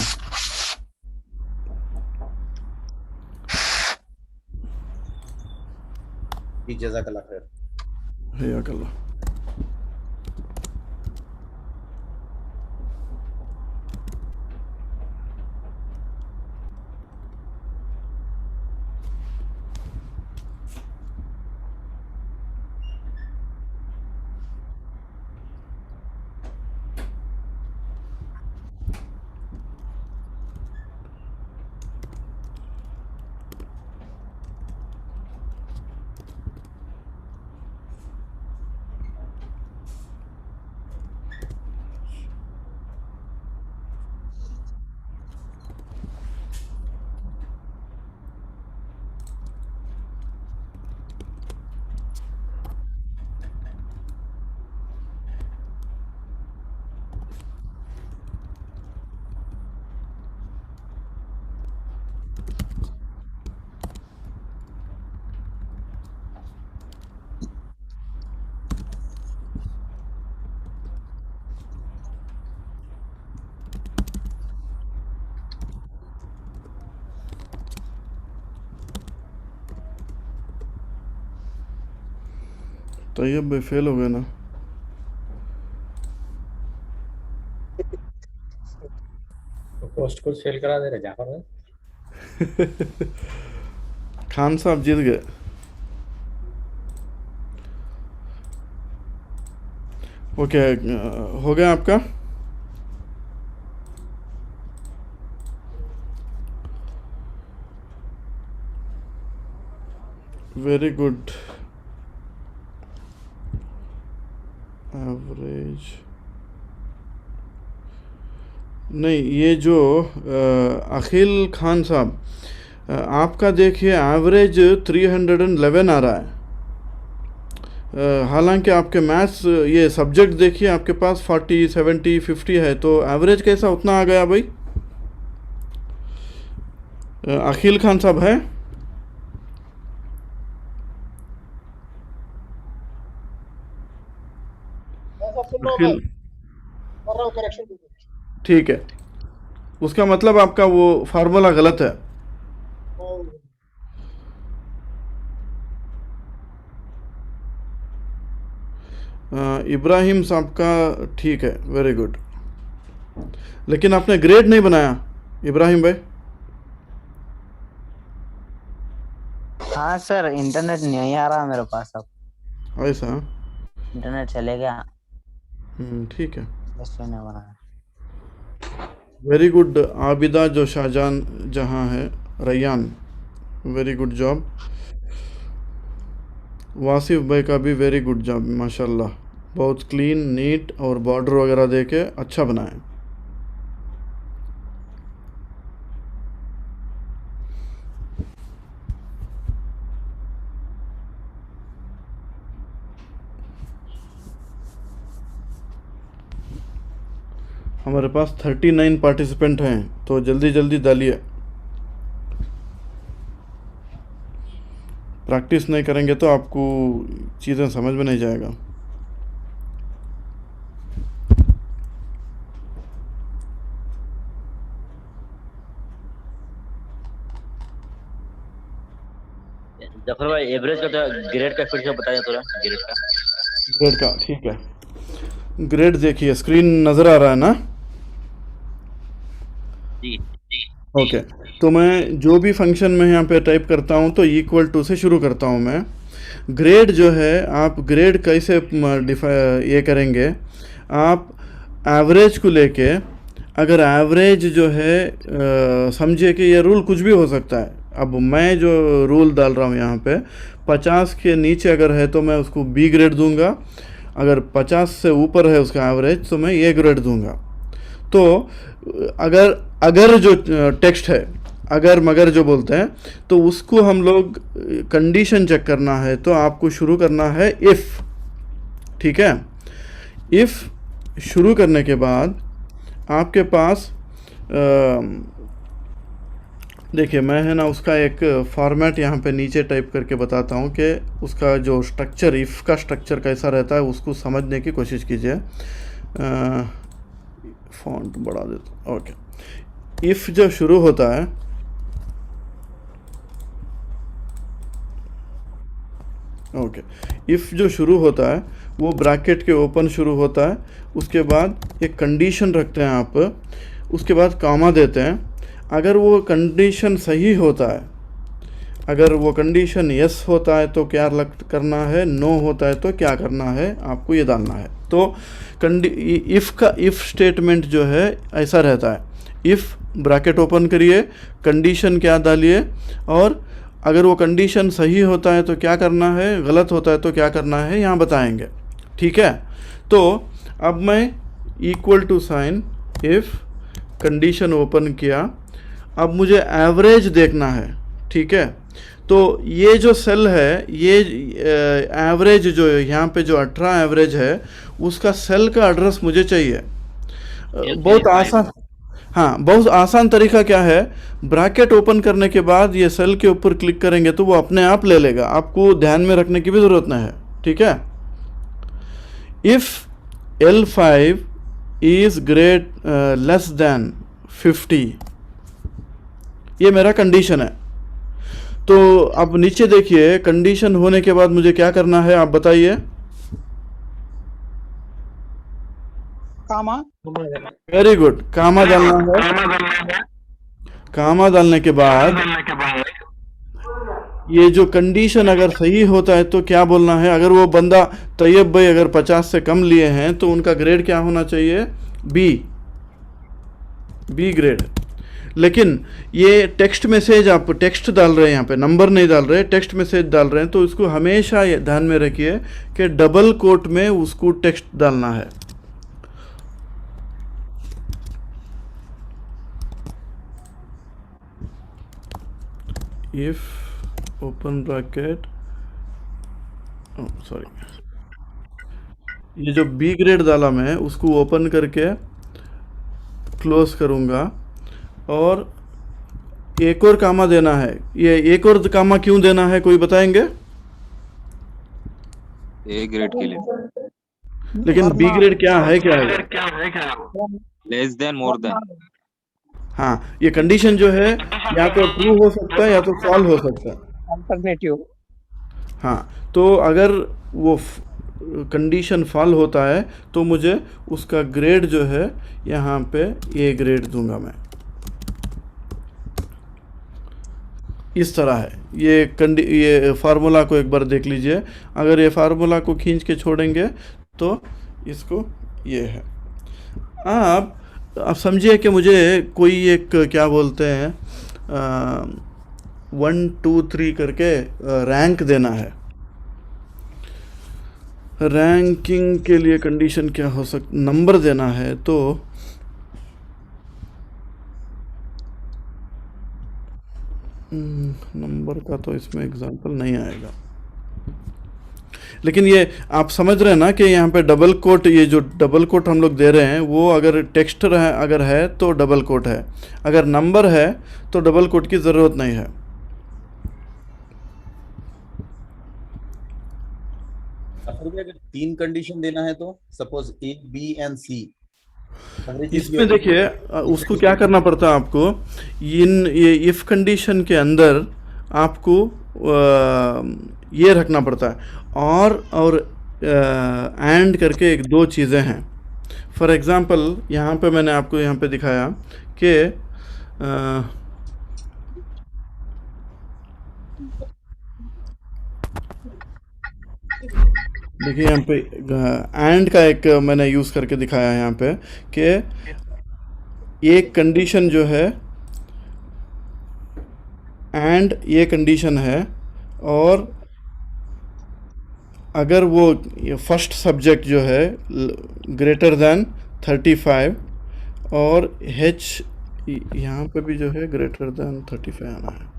जज़ाकल्लाह खैर। हयाकल्लाह। तैयब भाई फेल हो गए ना। पोस्ट को फेल करा दे रहे जाफर भाई। खान साहब जीत गए। ओके, हो गया आपका। Very good. एवरेज नहीं, ये जो अखिल खान साहब, आपका देखिए एवरेज 311 आ रहा है। हालांकि आपके मैथ्स ये सब्जेक्ट देखिए आपके पास 40, 70, 50 है, तो एवरेज कैसा उतना आ गया भाई? अखिल खान साहब है? अखिल, ठीक है, उसका मतलब आपका वो फार्मूला गलत है। इब्राहिम साहब का ठीक है, वेरी गुड, लेकिन आपने ग्रेड नहीं बनाया इब्राहिम भाई। हाँ सर, इंटरनेट नहीं आ रहा मेरे पास अब, ऐसा? इंटरनेट चले गया, ठीक है, इसलिए नहीं बनाया। Very good. आबिदा जो शाहजहान जहाँ है, Rayyan, very good job. Wasif भाई का भी वेरी गुड जॉब, माशाल्लाह, बहुत क्लीन, नीट और बॉर्डर वगैरह देके अच्छा बनाए। हमारे पास 39 पार्टिसिपेंट हैं, तो जल्दी जल्दी डालिए। प्रैक्टिस नहीं करेंगे तो आपको चीज़ें समझ में नहीं जाएगा। जफर भाई एवरेज का तो ग्रेड का फिर से बताइए थोड़ा। ग्रेड का ठीक है, ग्रेड देखिए, स्क्रीन नज़र आ रहा है ना? जी। ओके, तो मैं जो भी फंक्शन में यहाँ पे टाइप करता हूँ तो इक्वल टू से शुरू करता हूँ मैं। ग्रेड जो है, आप ग्रेड कैसे ये करेंगे, आप एवरेज को लेके, अगर एवरेज जो है समझिए कि ये रूल कुछ भी हो सकता है। अब मैं जो रूल डाल रहा हूँ यहाँ पे, 50 के नीचे अगर है तो मैं उसको बी ग्रेड दूंगा, अगर 50 से ऊपर है उसका एवरेज तो मैं ए ग्रेड दूंगा। तो अगर जो टेक्स्ट है, अगर मगर जो बोलते हैं, तो उसको हम लोग कंडीशन चेक करना है तो आपको शुरू करना है इफ़, ठीक है। इफ़ शुरू करने के बाद आपके पास देखिए, मैं है ना उसका एक फॉर्मेट यहाँ पे नीचे टाइप करके बताता हूँ कि उसका जो स्ट्रक्चर, इफ़ का स्ट्रक्चर कैसा रहता है उसको समझने की कोशिश कीजिए। फॉन्ट बढ़ा देता हूँ। ओके, इफ़ जो शुरू होता है, ओके, इफ़ जो शुरू होता है वो ब्रैकेट के ओपन शुरू होता है, उसके बाद एक कंडीशन रखते हैं आप, उसके बाद कामा देते हैं। अगर वो कंडीशन सही होता है, अगर वो कंडीशन यस होता है तो क्या करना है, नो होता है तो क्या करना है, आपको ये डालना है। तो इफ़ का इफ़ स्टेटमेंट जो है ऐसा रहता है, इफ़ ब्रैकेट ओपन करिए, कंडीशन क्या डालिए, और अगर वो कंडीशन सही होता है तो क्या करना है, गलत होता है तो क्या करना है, यहाँ बताएंगे, ठीक है। तो अब मैं equal to sign, if condition open किया, अब मुझे एवरेज देखना है, ठीक है। तो ये जो सेल है, ये एवरेज जो यहाँ पे जो 18 एवरेज है, उसका सेल का एड्रेस मुझे चाहिए। बहुत आसान, हाँ, बहुत आसान तरीका क्या है, ब्रैकेट ओपन करने के बाद ये सेल के ऊपर क्लिक करेंगे तो वो अपने आप ले लेगा, आपको ध्यान में रखने की भी ज़रूरत नहीं है, ठीक है। If L5 is great less than 50, ये मेरा कंडीशन है। तो अब नीचे देखिए, कंडीशन होने के बाद मुझे क्या करना है, आप बताइए। कामा वेरी गुड, कामा डालना है। कामा डालने के बाद ये जो कंडीशन अगर सही होता है तो क्या बोलना है, अगर वो बंदा तैयब भाई अगर 50 से कम लिए हैं तो उनका ग्रेड क्या होना चाहिए, बी ग्रेड। लेकिन ये टेक्स्ट मैसेज, आप टेक्स्ट डाल रहे हैं, यहाँ पे नंबर नहीं डाल रहे, टेक्स्ट मैसेज डाल रहे हैं, तो इसको हमेशा ये ध्यान में रखिए कि डबल कोट में उसको टेक्स्ट डालना है। इफ ओपन ब्रैकेट, सॉरी, ये जो बी ग्रेड डाला मैं उसको ओपन करके क्लोज करूँगा और एक और कामा देना है। ये एक और कामा क्यों देना है, कोई बताएंगे? ए ग्रेड के लिए। लेकिन बी ग्रेड क्या है, क्या है? Less than, more than. हाँ, ये कंडीशन जो है या तो ट्रू हो सकता है या तो फॉल हो सकता है, अल्टरनेटिव। हाँ, तो अगर वो कंडीशन फॉल होता है तो मुझे उसका ग्रेड जो है यहाँ पे ए ग्रेड दूंगा मैं। इस तरह है ये फार्मूला को एक बार देख लीजिए। अगर ये फार्मूला को खींच के छोड़ेंगे तो इसको ये है। आप समझिए कि मुझे कोई एक क्या बोलते हैं 1 2 3 करके रैंक देना है। रैंकिंग के लिए कंडीशन क्या हो सकती, नंबर देना है, तो नंबर का तो इसमें एग्जांपल नहीं आएगा। लेकिन ये आप समझ रहे हैं ना कि यहाँ पे डबल कोट, ये जो डबल कोट हम लोग दे रहे हैं वो अगर टेक्स्ट अगर है तो डबल कोट है, अगर नंबर है तो डबल कोट की ज़रूरत नहीं है। अगर 3 कंडीशन देना है तो सपोज ए बी एंड सी, इसमें देखिए उसको क्या करना पड़ता है आपको, ये इफ कंडीशन के अंदर आपको ये रखना पड़ता है और एंड करके एक 2 चीज़ें हैं। फॉर एग्ज़ाम्पल यहाँ पे मैंने आपको यहाँ पे दिखाया कि देखिए यहाँ पे एंड का एक मैंने यूज़ करके दिखाया है यहाँ पे कि एक कंडीशन जो है एंड ये कंडीशन है, और अगर वो फर्स्ट सब्जेक्ट जो है ग्रेटर देन 35 और h यहाँ पे भी जो है ग्रेटर देन 35 आना है,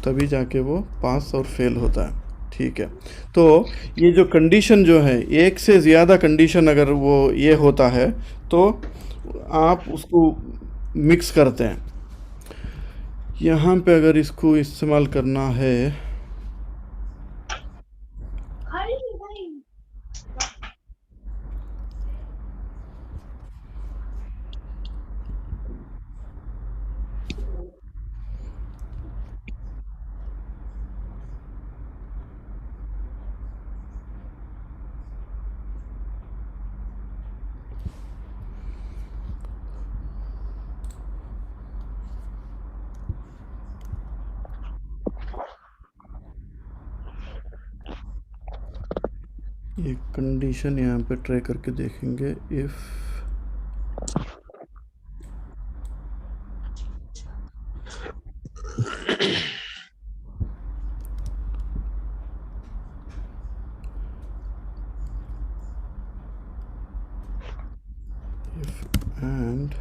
तभी जाके वो पास और फेल होता है। ठीक है, तो ये जो कंडीशन जो है, एक से ज़्यादा कंडीशन अगर वो ये होता है तो आप उसको मिक्स करते हैं। यहाँ पे अगर इसको इस्तेमाल करना है एक कंडीशन यहाँ पे ट्राई करके देखेंगे, if and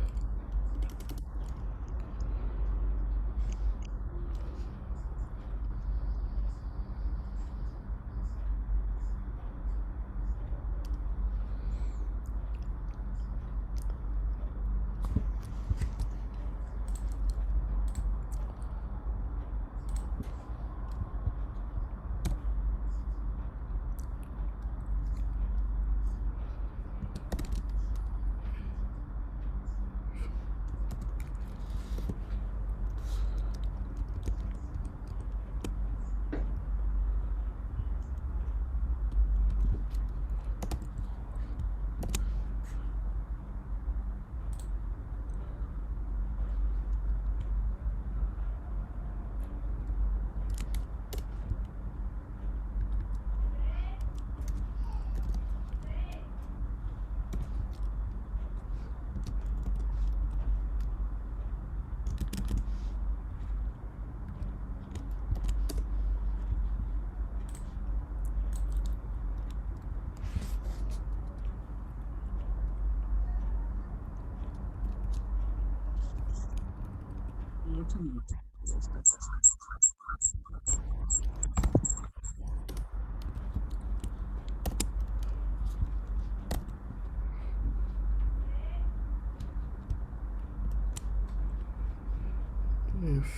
if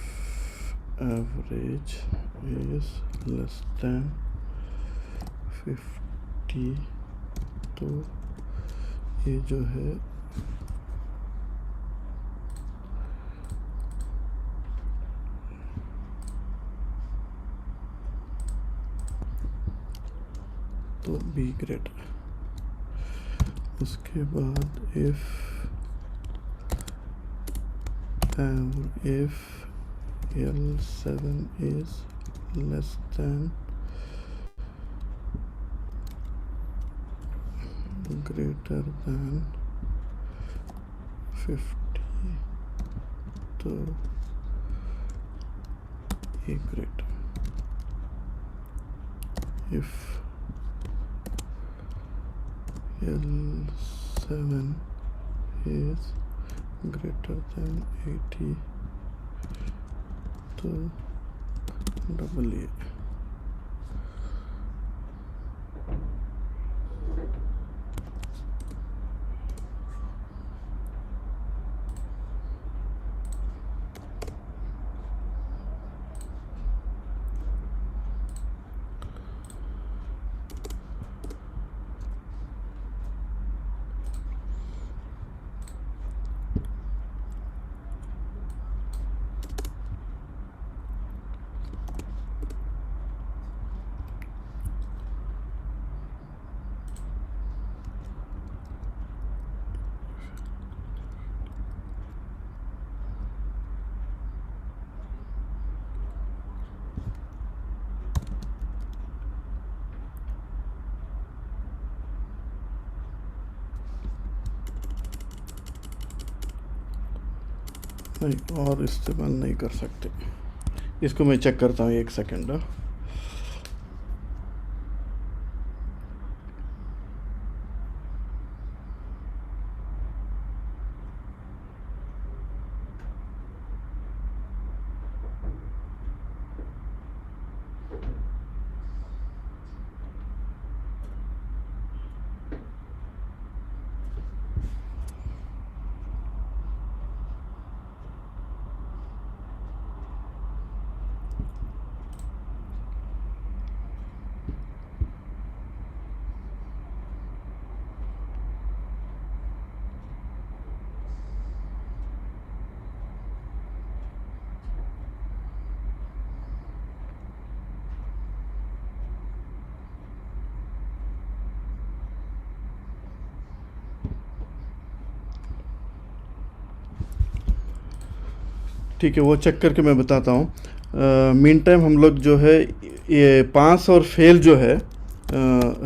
average is less than 50 तो ये जो है तो बी ग्रेड। उसके बाद if L7 is less than greater than 50 तो A grade। if L7 is greater than 80 तो डबल ए। नहीं और इस्तेमाल नहीं कर सकते। इसको मैं चेक करता हूँ, एक सेकेंड। ठीक है, वो चेक करके मैं बताता हूँ। मीन टाइम हम लोग जो है ये पास और फेल जो है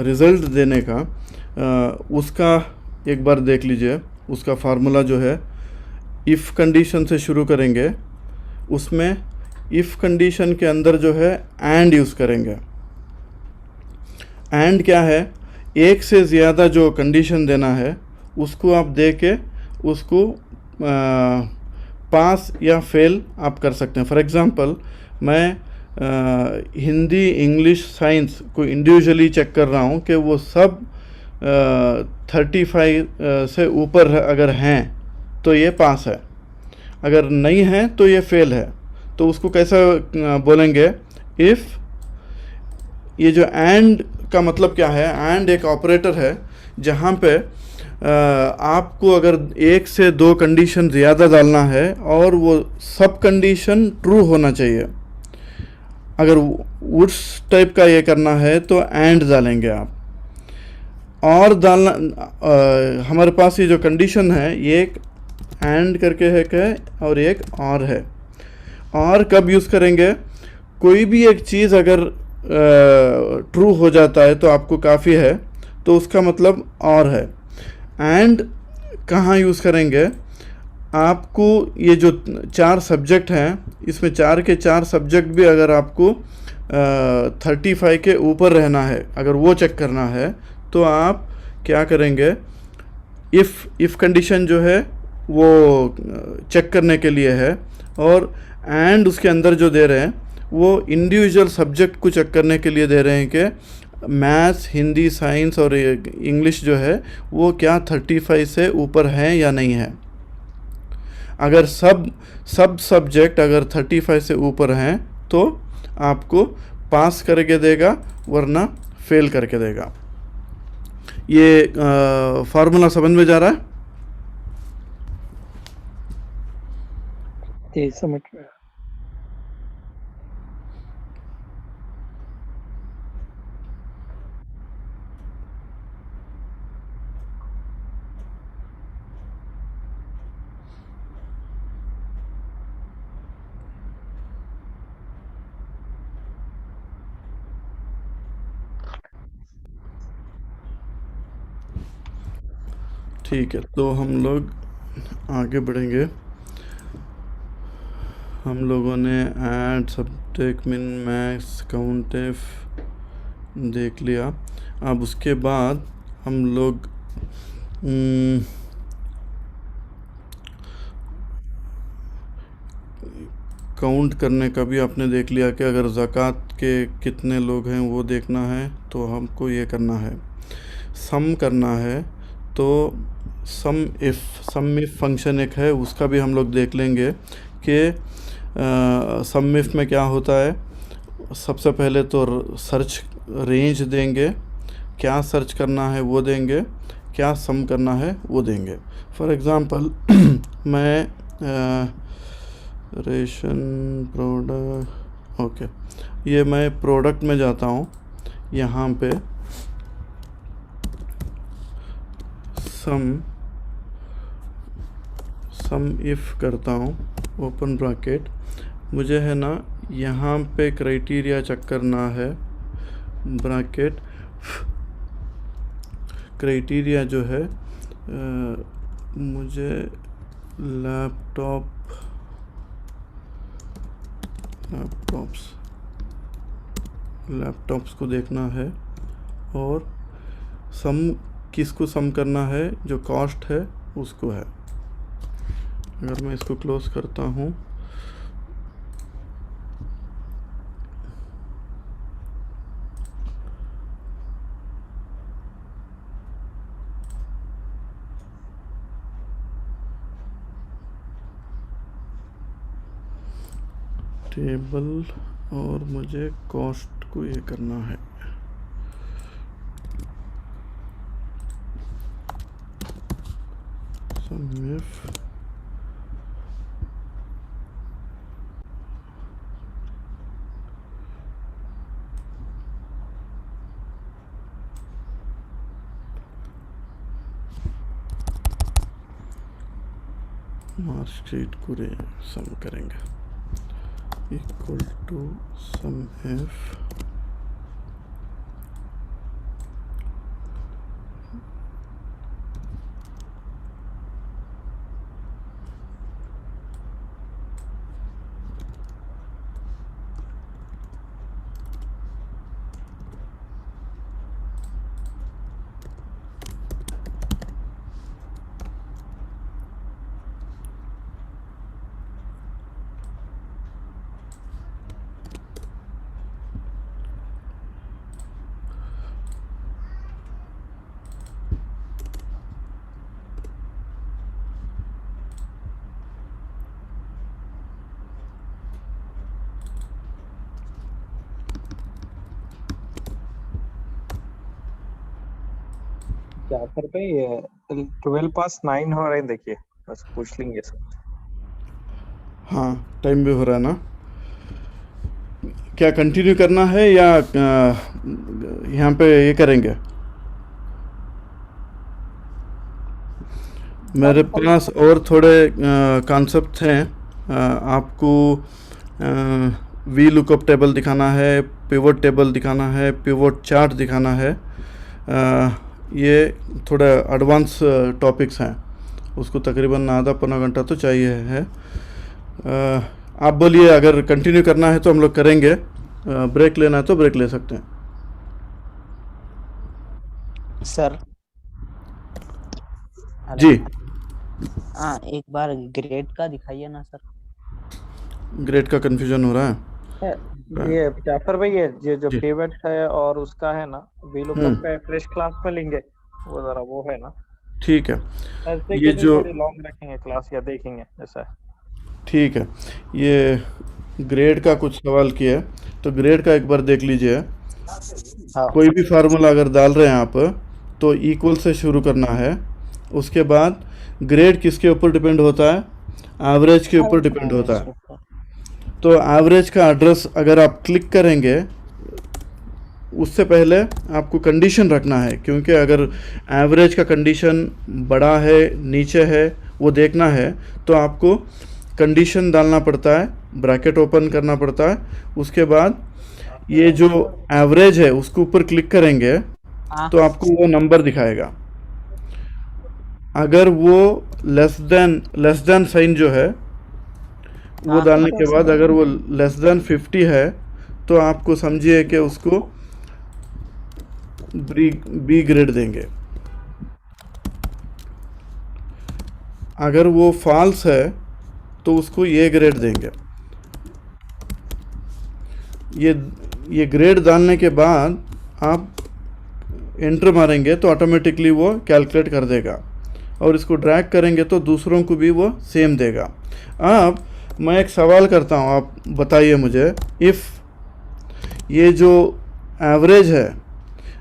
रिज़ल्ट देने का उसका एक बार देख लीजिए। उसका फार्मूला जो है इफ़ कंडीशन से शुरू करेंगे, उसमें इफ़ कंडीशन के अंदर जो है एंड यूज़ करेंगे। एंड क्या है, एक से ज़्यादा जो कंडीशन देना है उसको आप दे के उसको पास या फेल आप कर सकते हैं। फॉर एग्ज़ाम्पल मैं हिंदी, इंग्लिश, साइंस को इंडिविजुअली चेक कर रहा हूँ कि वो सब 35 से ऊपर अगर हैं तो ये पास है, अगर नहीं है तो ये फेल है। तो उसको कैसा बोलेंगे, इफ़, ये जो एंड का मतलब क्या है, एंड एक ऑपरेटर है जहाँ पे आपको अगर एक से दो कंडीशन ज़्यादा डालना है और वो सब कंडीशन ट्रू होना चाहिए। अगर उस टाइप का ये करना है तो एंड डालेंगे आप। और डालना हमारे पास ये जो कंडीशन है ये एक एंड करके है और एक और है। और कब यूज़ करेंगे, कोई भी एक चीज़ अगर ट्रू हो जाता है तो आपको काफ़ी है, तो उसका मतलब और है। एंड कहाँ यूज़ करेंगे, आपको ये जो 4 सब्जेक्ट हैं इसमें 4 के 4 सब्जेक्ट भी अगर आपको 35 के ऊपर रहना है, अगर वो चेक करना है तो आप क्या करेंगे, इफ़ कंडीशन जो है वो चेक करने के लिए है। और एंड उसके अंदर जो दे रहे हैं वो इंडिविजुअल सब्जेक्ट को चेक करने के लिए दे रहे हैं कि मैथ्स, हिंदी, साइंस और इंग्लिश जो है वो क्या 35 से ऊपर है या नहीं है। अगर सब सब्जेक्ट अगर 35 से ऊपर हैं तो आपको पास करके देगा, वरना फेल करके देगा। ये फार्मूला समझ में जा रहा है? ये समझ में आया। ठीक है, तो हम लोग आगे बढ़ेंगे। हम लोगों ने ऐड, सब्ट्रैक्ट, मिन, मैक्स, काउंटफ देख लिया। अब उसके बाद हम लोग काउंट करने का भी आपने देख लिया कि अगर ज़कात के कितने लोग हैं वो देखना है तो हमको ये करना है, सम करना है। तो सम इफ़ फंक्शन एक है, उसका भी हम लोग देख लेंगे कि सम इफ़ में क्या होता है। सबसे पहले तो सर्च रेंज देंगे, क्या सर्च करना है वो देंगे, क्या सम करना है वो देंगे। फॉर एग्ज़ाम्पल मैं रेशन प्रोडक्ट, ओके, ये मैं प्रोडक्ट में जाता हूँ, यहाँ पे सम इफ़ करता हूँ, ओपन ब्रैकेट। मुझे है ना यहाँ पे क्राइटेरिया चेक करना है, ब्रैकेट। क्राइटेरिया जो है मुझे लैपटॉप्स को देखना है, और सम किसको सम करना है, जो कॉस्ट है उसको है। अगर मैं इसको क्लोज करता हूँ, टेबल, और मुझे कॉस्ट को ये करना है। सम इफ मार्कशीट को सम करेंगे, इक्वल टू सम इफ क्या कर पे 12 पास 9 हो रहे हैं, देखिए बस पूछ लेंगे सब। हाँ, टाइम भी हो रहा है ना। क्या कंटिन्यू करना है या यहाँ पे ये करेंगे? मेरे पास और थोड़े कॉन्सेप्ट हैं। आपको वी लुकअप टेबल दिखाना है, पिवट टेबल दिखाना है, पिवट चार्ट दिखाना है। ये थोड़ा एडवांस टॉपिक्स हैं, उसको तकरीबन आधा पौना घंटा तो चाहिए है। आप बोलिए, अगर कंटिन्यू करना है तो हम लोग करेंगे, ब्रेक लेना है तो ब्रेक ले सकते हैं। सर जी, हाँ, एक बार ग्रेड का दिखाइए ना सर। ग्रेड का कंफ्यूजन हो रहा है? ये जाफर भाई, ये जो जी। पिवट है और उसका है ना, वीलुकअप का फ्रेश क्लास में लेंगे, वो जरा वो है ना, ठीक है। ऐसे ये के लिए जो थोड़ी लॉन्ग रखेंगे क्लास या देखेंगे ऐसा है। ठीक है, ये ग्रेड का कुछ सवाल किया है, तो ग्रेड का एक बार देख लीजिए। हाँ कोई भी फार्मूला अगर डाल रहे हैं आप, तो इक्वल से शुरू करना है। उसके बाद ग्रेड किसके ऊपर डिपेंड होता है? एवरेज के ऊपर डिपेंड होता है। तो एवरेज का एड्रेस अगर आप क्लिक करेंगे, उससे पहले आपको कंडीशन रखना है, क्योंकि अगर एवरेज का कंडीशन बड़ा है नीचे है वो देखना है, तो आपको कंडीशन डालना पड़ता है, ब्रैकेट ओपन करना पड़ता है। उसके बाद ये जो एवरेज है उसके ऊपर क्लिक करेंगे तो आपको वो नंबर दिखाएगा। अगर वो लेस देन साइन जो है वो डालने के बाद अगर वो लेस देन 50 है, तो आपको समझिए कि उसको बी ग्रेड देंगे। अगर वो फॉल्स है तो उसको ए ग्रेड देंगे। ये ग्रेड डालने के बाद आप एंटर मारेंगे तो ऑटोमेटिकली वो कैलकुलेट कर देगा, और इसको ड्रैग करेंगे तो दूसरों को भी वो सेम देगा। अब मैं एक सवाल करता हूँ, आप बताइए मुझे, इफ़ ये जो एवरेज है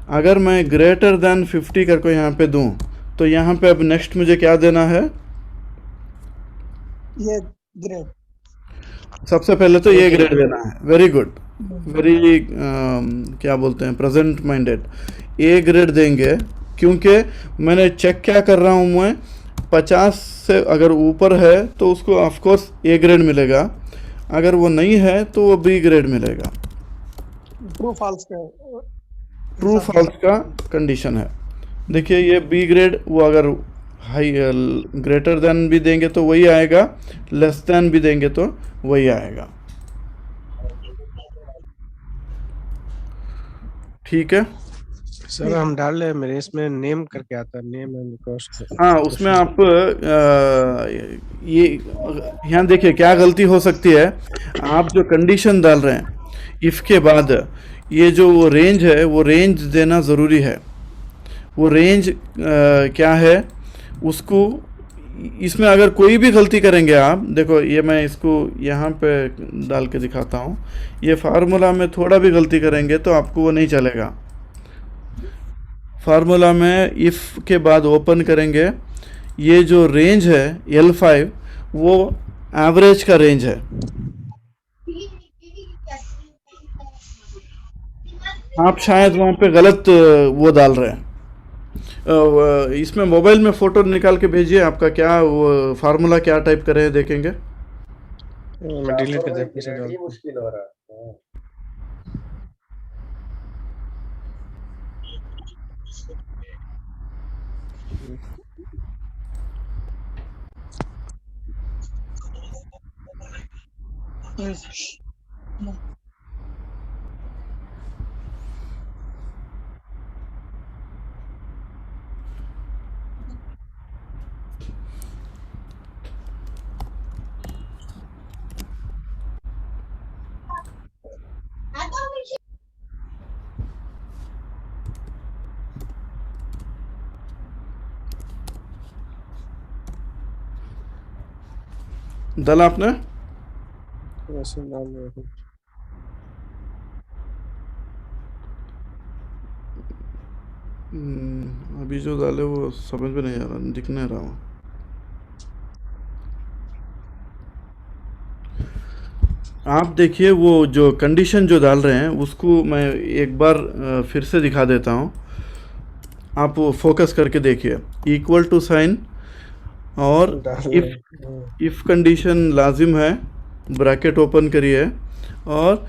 अगर मैं ग्रेटर देन 50 करके यहाँ पे दूँ, तो यहाँ पे अब नेक्स्ट मुझे क्या देना है? ये ग्रेड, सबसे पहले तो ये ग्रेड देना है। वेरी गुड, वेरी क्या बोलते हैं, प्रेजेंट माइंडेड। ए ग्रेड देंगे, क्योंकि मैंने चेक क्या कर रहा हूँ, मैं 50 से अगर ऊपर है तो उसको ऑफ कोर्स ए ग्रेड मिलेगा, अगर वो नहीं है तो वो बी ग्रेड मिलेगा। ट्रू फॉल्स का ट्रू फॉल्स का कंडीशन है। देखिए ये बी ग्रेड, वो अगर हाई ग्रेटर देन भी देंगे तो वही आएगा, लेस देन भी देंगे तो वही आएगा। ठीक है सर, हम डाल रहे हैं, मेरे इसमें नेम करके आता है, नेम एंड कॉस्ट। हाँ, उसमें आप ये यहाँ देखिए क्या गलती हो सकती है। आप जो कंडीशन डाल रहे हैं इफ़ के बाद, ये जो वो रेंज है वो रेंज देना ज़रूरी है। वो रेंज क्या है उसको, इसमें अगर कोई भी गलती करेंगे आप, देखो ये मैं इसको यहाँ पे डाल के दिखाता हूँ, ये फार्मूला में थोड़ा भी गलती करेंगे तो आपको वो नहीं चलेगा। फार्मूला में इफ़ के बाद ओपन करेंगे, ये जो रेंज है L5 वो एवरेज का रेंज है। आप शायद वहाँ पे गलत वो डाल रहे हैं। इसमें मोबाइल में फ़ोटो निकाल के भेजिए, आपका क्या वो फार्मूला क्या टाइप करें देखेंगे। मैं डिलीट कर देता हूँ। ये मुश्किल हो रहा है। डाला आपने? वैसे डाल रहे हैं। अभी जो डाले वो समझ में नहीं आ रहा, दिख नहीं रहा हूँ। आप देखिए वो जो कंडीशन जो डाल रहे हैं उसको मैं एक बार फिर से दिखा देता हूँ, आप वो फोकस करके देखिए। इक्वल टू साइन और इफ़ कंडीशन लाजिम है, ब्रैकेट ओपन करिए, और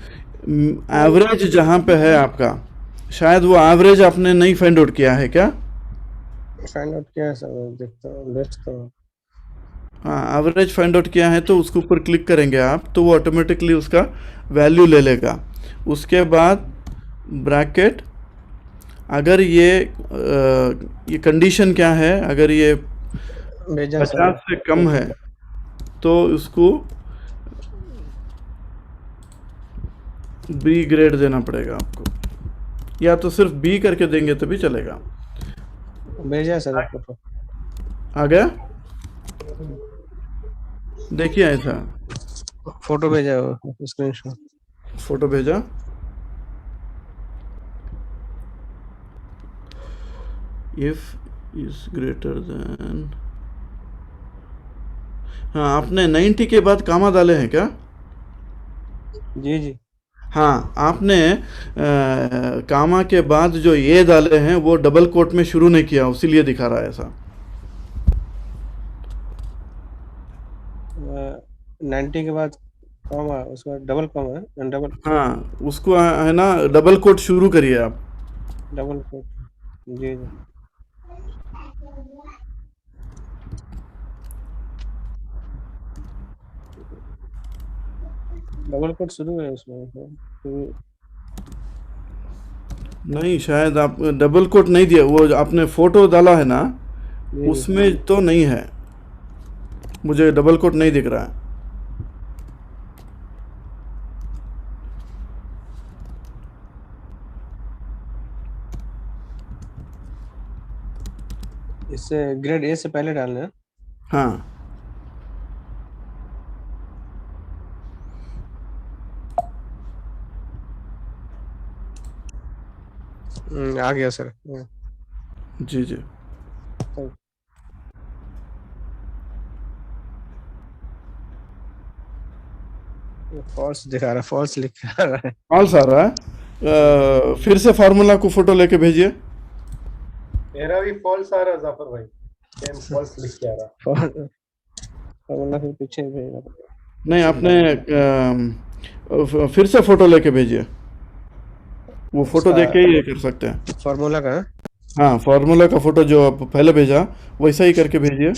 एवरेज जहाँ पे है आपका, शायद वो एवरेज आपने नहीं फाइंड आउट किया है क्या? फाइंड आउट किया है सर, देखता हूँ, देखता हूँ। हाँ, एवरेज फाइंड आउट किया है तो उसके ऊपर क्लिक करेंगे आप, तो वो ऑटोमेटिकली उसका वैल्यू ले लेगा। उसके बाद ब्रैकेट, अगर ये कंडीशन क्या है, अगर ये 50 से कम है तो उसको बी ग्रेड देना पड़ेगा आपको, या तो सिर्फ बी करके देंगे तो भी चलेगा। भेजा है सर फोटो। आ गया, देखिए ऐसा फोटो भेजा है, स्क्रीनशॉट। फोटो भेजा। इफ इज ग्रेटर देन, हाँ आपने 90 के बाद कामा डाले हैं क्या? जी जी। हाँ आपने कामा के बाद जो ये डाले हैं वो डबल कोट में शुरू नहीं किया, इसीलिए दिखा रहा है ऐसा। 90 के बाद कॉमा, उसके बाद डबल कॉमा है, डबल। हाँ उसको है ना डबल कोट शुरू करिए आप। डबल कोट, जी जी। डबल कोट शुरू है उसमें शुरू। नहीं शायद आप डबल कोट नहीं दिया, वो आपने फोटो डाला है ना जी। उसमें तो नहीं है, मुझे डबल कोट नहीं दिख रहा है। इससे ग्रेड ए से पहले डालना है। हाँ आ गया सर। जी जी। फॉल्स दिखा रहा है, फॉल्स लिख रहा है। फॉल्स आ रहा है। फिर से फार्मूला को फोटो लेके भेजिए। मेरा भी फॉल्स आ रहा है जाफर भाई, सेम फॉल्स लिख के आ रहा। फार्मूला फिर पीछे भेजना पड़ेगा। नहीं आपने फिर से फोटो लेके भेजिए, वो फोटो देख के ही ये कर सकते हैं। फार्मूला का? हाँ फार्मूला का फोटो जो आप पहले भेजा वैसा ही करके भेजिए।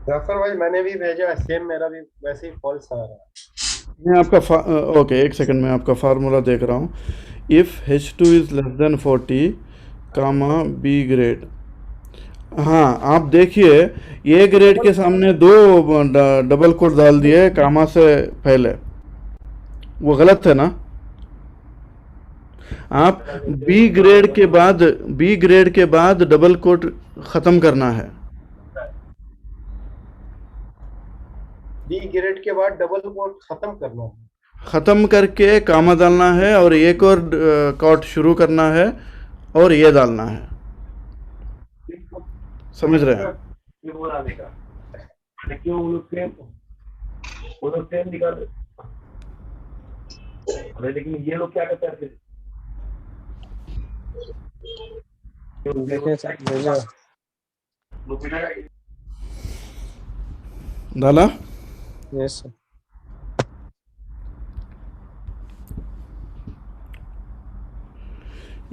जाफर भाई मैंने भी भेजा, सेम मेरा भी वैसे ही फॉल्स आ रहा है। मैं आपका ओके एक सेकंड में आपका फार्मूला देख रहा हूँ। If H2 is less than 40 comma B grade. हाँ आप देखिए ए ग्रेड के सामने दो डबल कोट डाल दिए कामा से पहले, वो गलत है ना। आप बी ग्रेड के बाद डबल कोट ख़त्म करना है। बी ग्रेड के बाद डबल कोट खत्म करना है, ख़त्म करके कामा डालना है और एक और कोट शुरू करना है और ये डालना है, समझ रहे हैं? लेकिन ये लोग क्या करते हैं? डाला? Yes sir.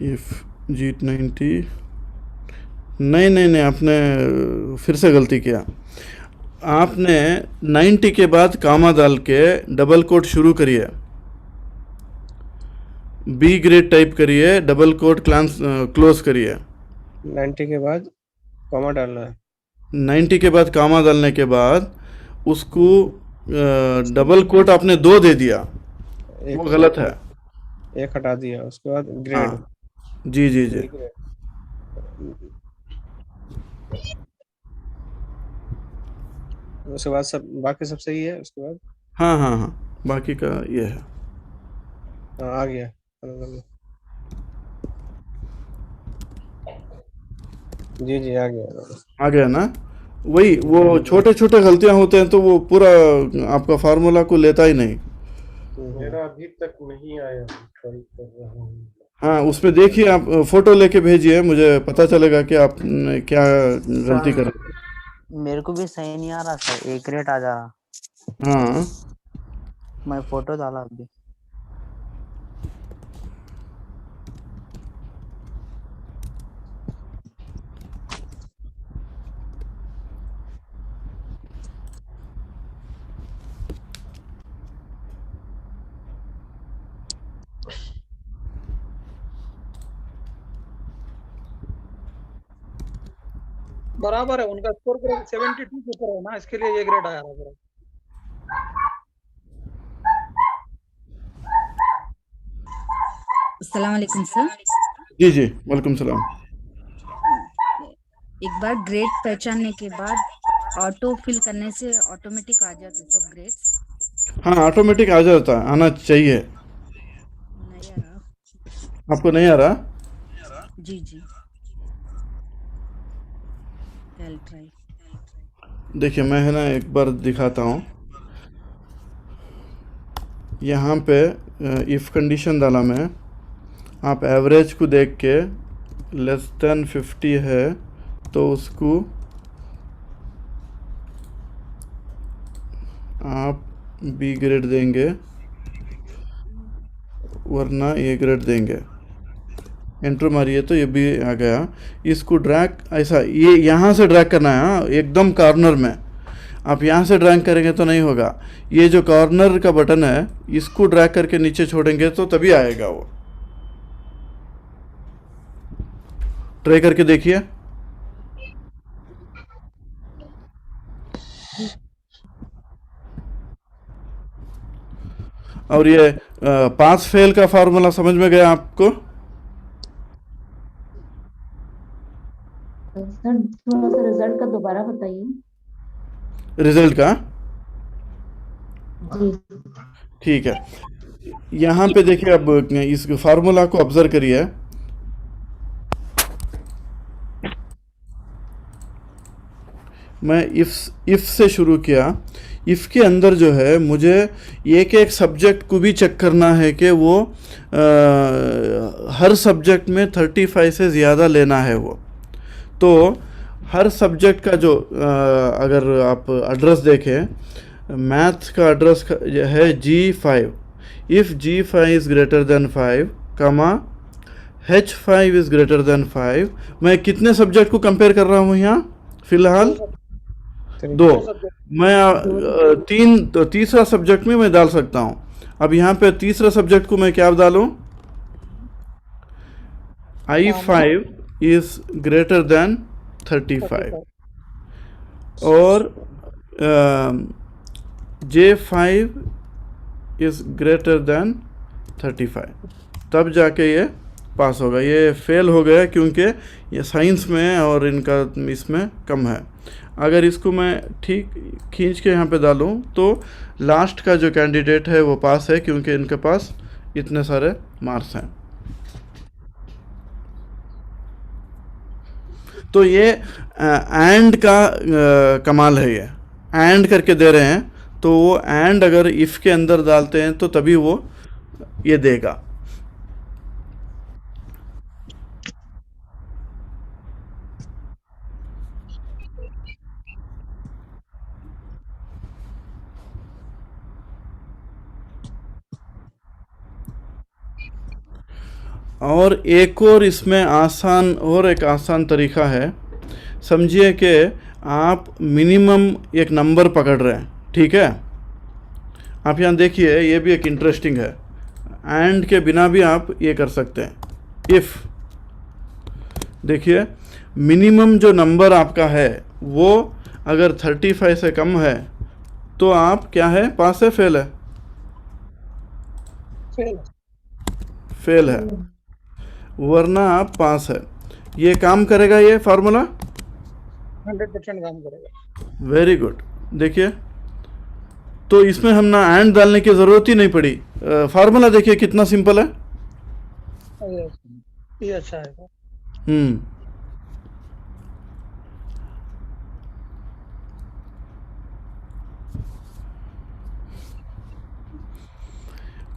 इफ जीट 90 नहीं आपने फिर से गलती किया। आपने 90 के बाद कामा डाल के डबल कोट शुरू करिए, बी ग्रेड टाइप करिए, डबल कोट क्लोज करिए। 90 के बाद कॉमा डालना है। 90 के बाद कामा डालने के बाद उसको डबल कोट आपने 2 दे दिया, वो गलत है। एक हटा दिया, उसके बाद ग्रेड। हाँ जी जी जी। उसके बाद सब बाकी सब सही है। उसके बाद हाँ बाकी का ये है। आ गया। जी जी आ गया। आ गया ना? वही वो छोटे छोटे गलतियां होते हैं तो वो पूरा आपका फार्मूला को लेता ही नहीं। मेरा अभी तक नहीं आया, ट्राई कर रहा हूँ। हाँ, उसमें देखिए, आप फोटो लेके भेजिए, मुझे पता चलेगा कि आप क्या गलती कर रहे मेरे को भी सही नहीं आ रहा सर, एक रेट आ जा रहा। हैं। हाँ, मैं फोटो डाला अभी। बराबर है उनका स्कोर 72 के ऊपर है ना, इसके लिए ये ग्रेड आया रहा। अस्सलाम वालेकुम सर। जी जी, वालेकुम सलाम। एक बार ग्रेड पहचानने के बाद ऑटो फिल करने से ऑटोमेटिक आ जाते सब ग्रेड्स। हाँ, ऑटोमेटिक आ जाता है, आना चाहिए। नहीं आ रहा। आपको नहीं आ रहा? जी जी, ट्राई। देखिए, मैं है ना एक बार दिखाता हूँ। यहाँ पे इफ़ कंडीशन डाला मैं, आप एवरेज को देख के लेस देन 50 है तो उसको आप बी ग्रेड देंगे, वरना ए ग्रेड देंगे। एंटर मारिए तो ये भी आ गया। इसको ड्रैग ऐसा, ये यहाँ से ड्रैग करना है। हाँ, एकदम कॉर्नर में। आप यहाँ से ड्रैग करेंगे तो नहीं होगा। ये जो कॉर्नर का बटन है, इसको ड्रैग करके नीचे छोड़ेंगे तो तभी आएगा वो। ट्राई करके देखिए। और ये पास फेल का फार्मूला समझ में गया आपको? सर थोड़ा सा रिजल्ट का दोबारा बताइए। रिजल्ट का? जी। ठीक है, यहाँ पे देखिए, अब इस फार्मूला को ऑब्जर्व करिए। मैं इफ से शुरू किया। इफ़ के अंदर जो है, मुझे एक एक सब्जेक्ट को भी चेक करना है कि वो हर सब्जेक्ट में 35 से ज़्यादा लेना है वो। तो हर सब्जेक्ट का जो अगर आप एड्रेस देखें, मैथ का एड्रेस है G5। If G5 is greater than 5, कमा H5 इज़ ग्रेटर देन 5। मैं कितने सब्जेक्ट को कंपेयर कर रहा हूँ यहाँ फ़िलहाल? 2। मैं तीसरा सब्जेक्ट में मैं डाल सकता हूँ। अब यहाँ पे तीसरा सब्जेक्ट को मैं क्या डालूँ? I5 इज़ ग्रेटर देन 35 और J5 इज़ ग्रेटर देन 35, तब जाके ये पास होगा। ये फेल हो गया क्योंकि ये साइंस में है और इनका इसमें कम है। अगर इसको मैं ठीक खींच के यहाँ पे डालूँ तो लास्ट का जो कैंडिडेट है वो पास है, क्योंकि इनके पास इतने सारे मार्क्स हैं। तो ये एंड का कमाल है। ये एंड करके दे रहे हैं, तो वो एंड अगर इफ़ के अंदर डालते हैं तो तभी वो ये देगा। और एक और इसमें एक आसान तरीका है। समझिए कि आप मिनिमम एक नंबर पकड़ रहे हैं, ठीक है? आप यहाँ देखिए, ये भी एक इंटरेस्टिंग है। एंड के बिना भी आप ये कर सकते हैं। इफ़ देखिए, मिनिमम जो नंबर आपका है वो अगर 35 से कम है तो आप क्या है, पास है, फेल है? फेल है, वरना आप पास है। ये काम करेगा ये फार्मूला? 100% काम करेगा। Very good. देखिए, तो इसमें हम ना एंड डालने की ज़रूरत ही नहीं पड़ी। फार्मूला देखिए कितना सिंपल है। ये अच्छा है।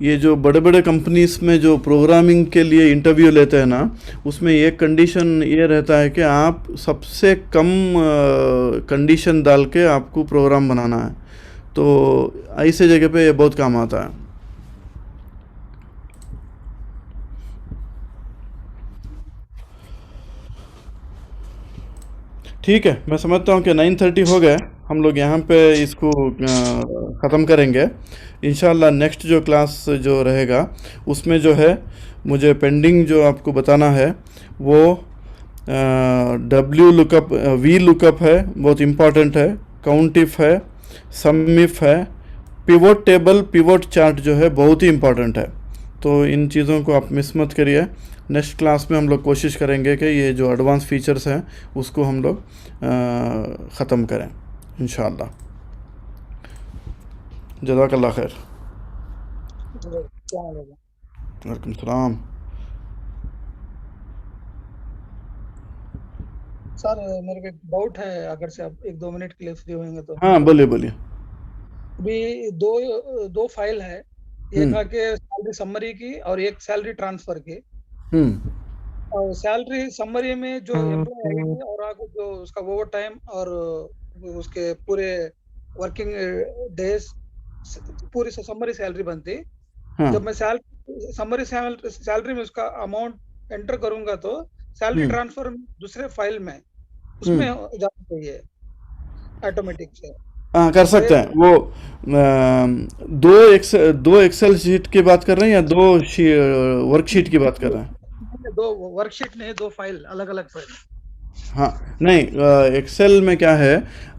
ये जो बड़े बड़े कंपनीज में जो प्रोग्रामिंग के लिए इंटरव्यू लेते हैं ना, उसमें एक कंडीशन ये रहता है कि आप सबसे कम कंडीशन डाल के आपको प्रोग्राम बनाना है। तो ऐसे जगह पे ये बहुत काम आता है। ठीक है, मैं समझता हूँ कि 9:30 हो गए, हम लोग यहाँ पे इसको ख़त्म करेंगे। इंशाल्लाह नेक्स्ट जो क्लास जो रहेगा उसमें जो है मुझे पेंडिंग जो आपको बताना है वो डब्ल्यू लुकअप, वी लुकअप है, बहुत इम्पॉर्टेंट है, काउंट इफ है, सम इफ है, पिवोट टेबल, पिवोट चार्ट जो है बहुत ही इम्पॉर्टेंट है। तो इन चीज़ों को आप मिस मत करिए। नेक्स्ट क्लास में हम लोग कोशिश करेंगे कि ये जो एडवांस फीचर्स हैं उसको हम लोग ख़त्म करें इंशाअल्लाह। जज़ाकल्लाह खैर। वालेकुम सलाम। सर मेरे को एक डाउट है, अगर से आप 1-2 मिनट के लिए फ्री होंगे तो। हाँ बोलिए बोलिए। अभी दो फाइल है, एक आके सैलरी समरी की और एक सैलरी ट्रांसफर की। और सैलरी समरी में जो एम्प्लॉय आईडी और आगे जो उसका ओवर टाइम और उसके पूरे वर्किंग डेज पूरी समरी सैलरी बनती। जब मैं समरी सैलरी में उसका अमाउंट एंटर करूंगा तो सैलरी ट्रांसफर दूसरे फाइल में उसमें जाना चाहिए ऑटोमेटिक से। हाँ कर सकते हैं। वो दो एक्सेल शीट की बात कर रहे हैं या दो वर्कशीट की बात कर रहे हैं? दो वर्कशीट नहीं, दो फाइल, अलग अलग फाइल। हाँ नहीं, एक्सेल में क्या है,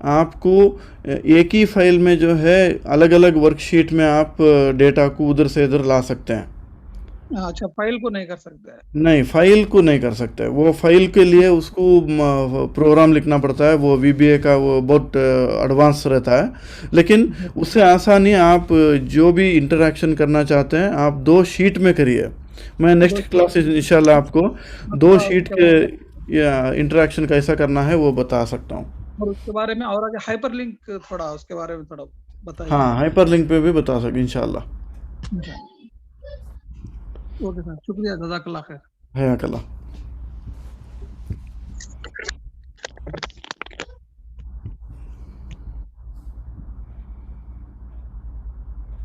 आपको एक ही फाइल में जो है अलग अलग वर्कशीट में आप डेटा को उधर से इधर ला सकते हैं। अच्छा, फाइल को नहीं कर सकते? नहीं, फाइल को नहीं कर सकते। वो फाइल के लिए उसको प्रोग्राम लिखना पड़ता है, वो VBA का वो बहुत एडवांस रहता है। लेकिन उससे आसान ही आप जो भी इंटरेक्शन करना चाहते हैं आप दो शीट में करिए। मैं नेक्स्ट क्लास इंशाल्लाह आपको दो शीट के इंटरेक्शन कैसा करना है वो बता सकता हूँ। और उसके बारे में और आगे हाइपरलिंक थोड़ा उसके बारे में थोड़ा बताइए। हाँ हाइपरलिंक पे भी बता सकें इंशाल्लाह। ओके सर, शुक्रिया, जज़ाकल्लाह खैर। है अल्लाह।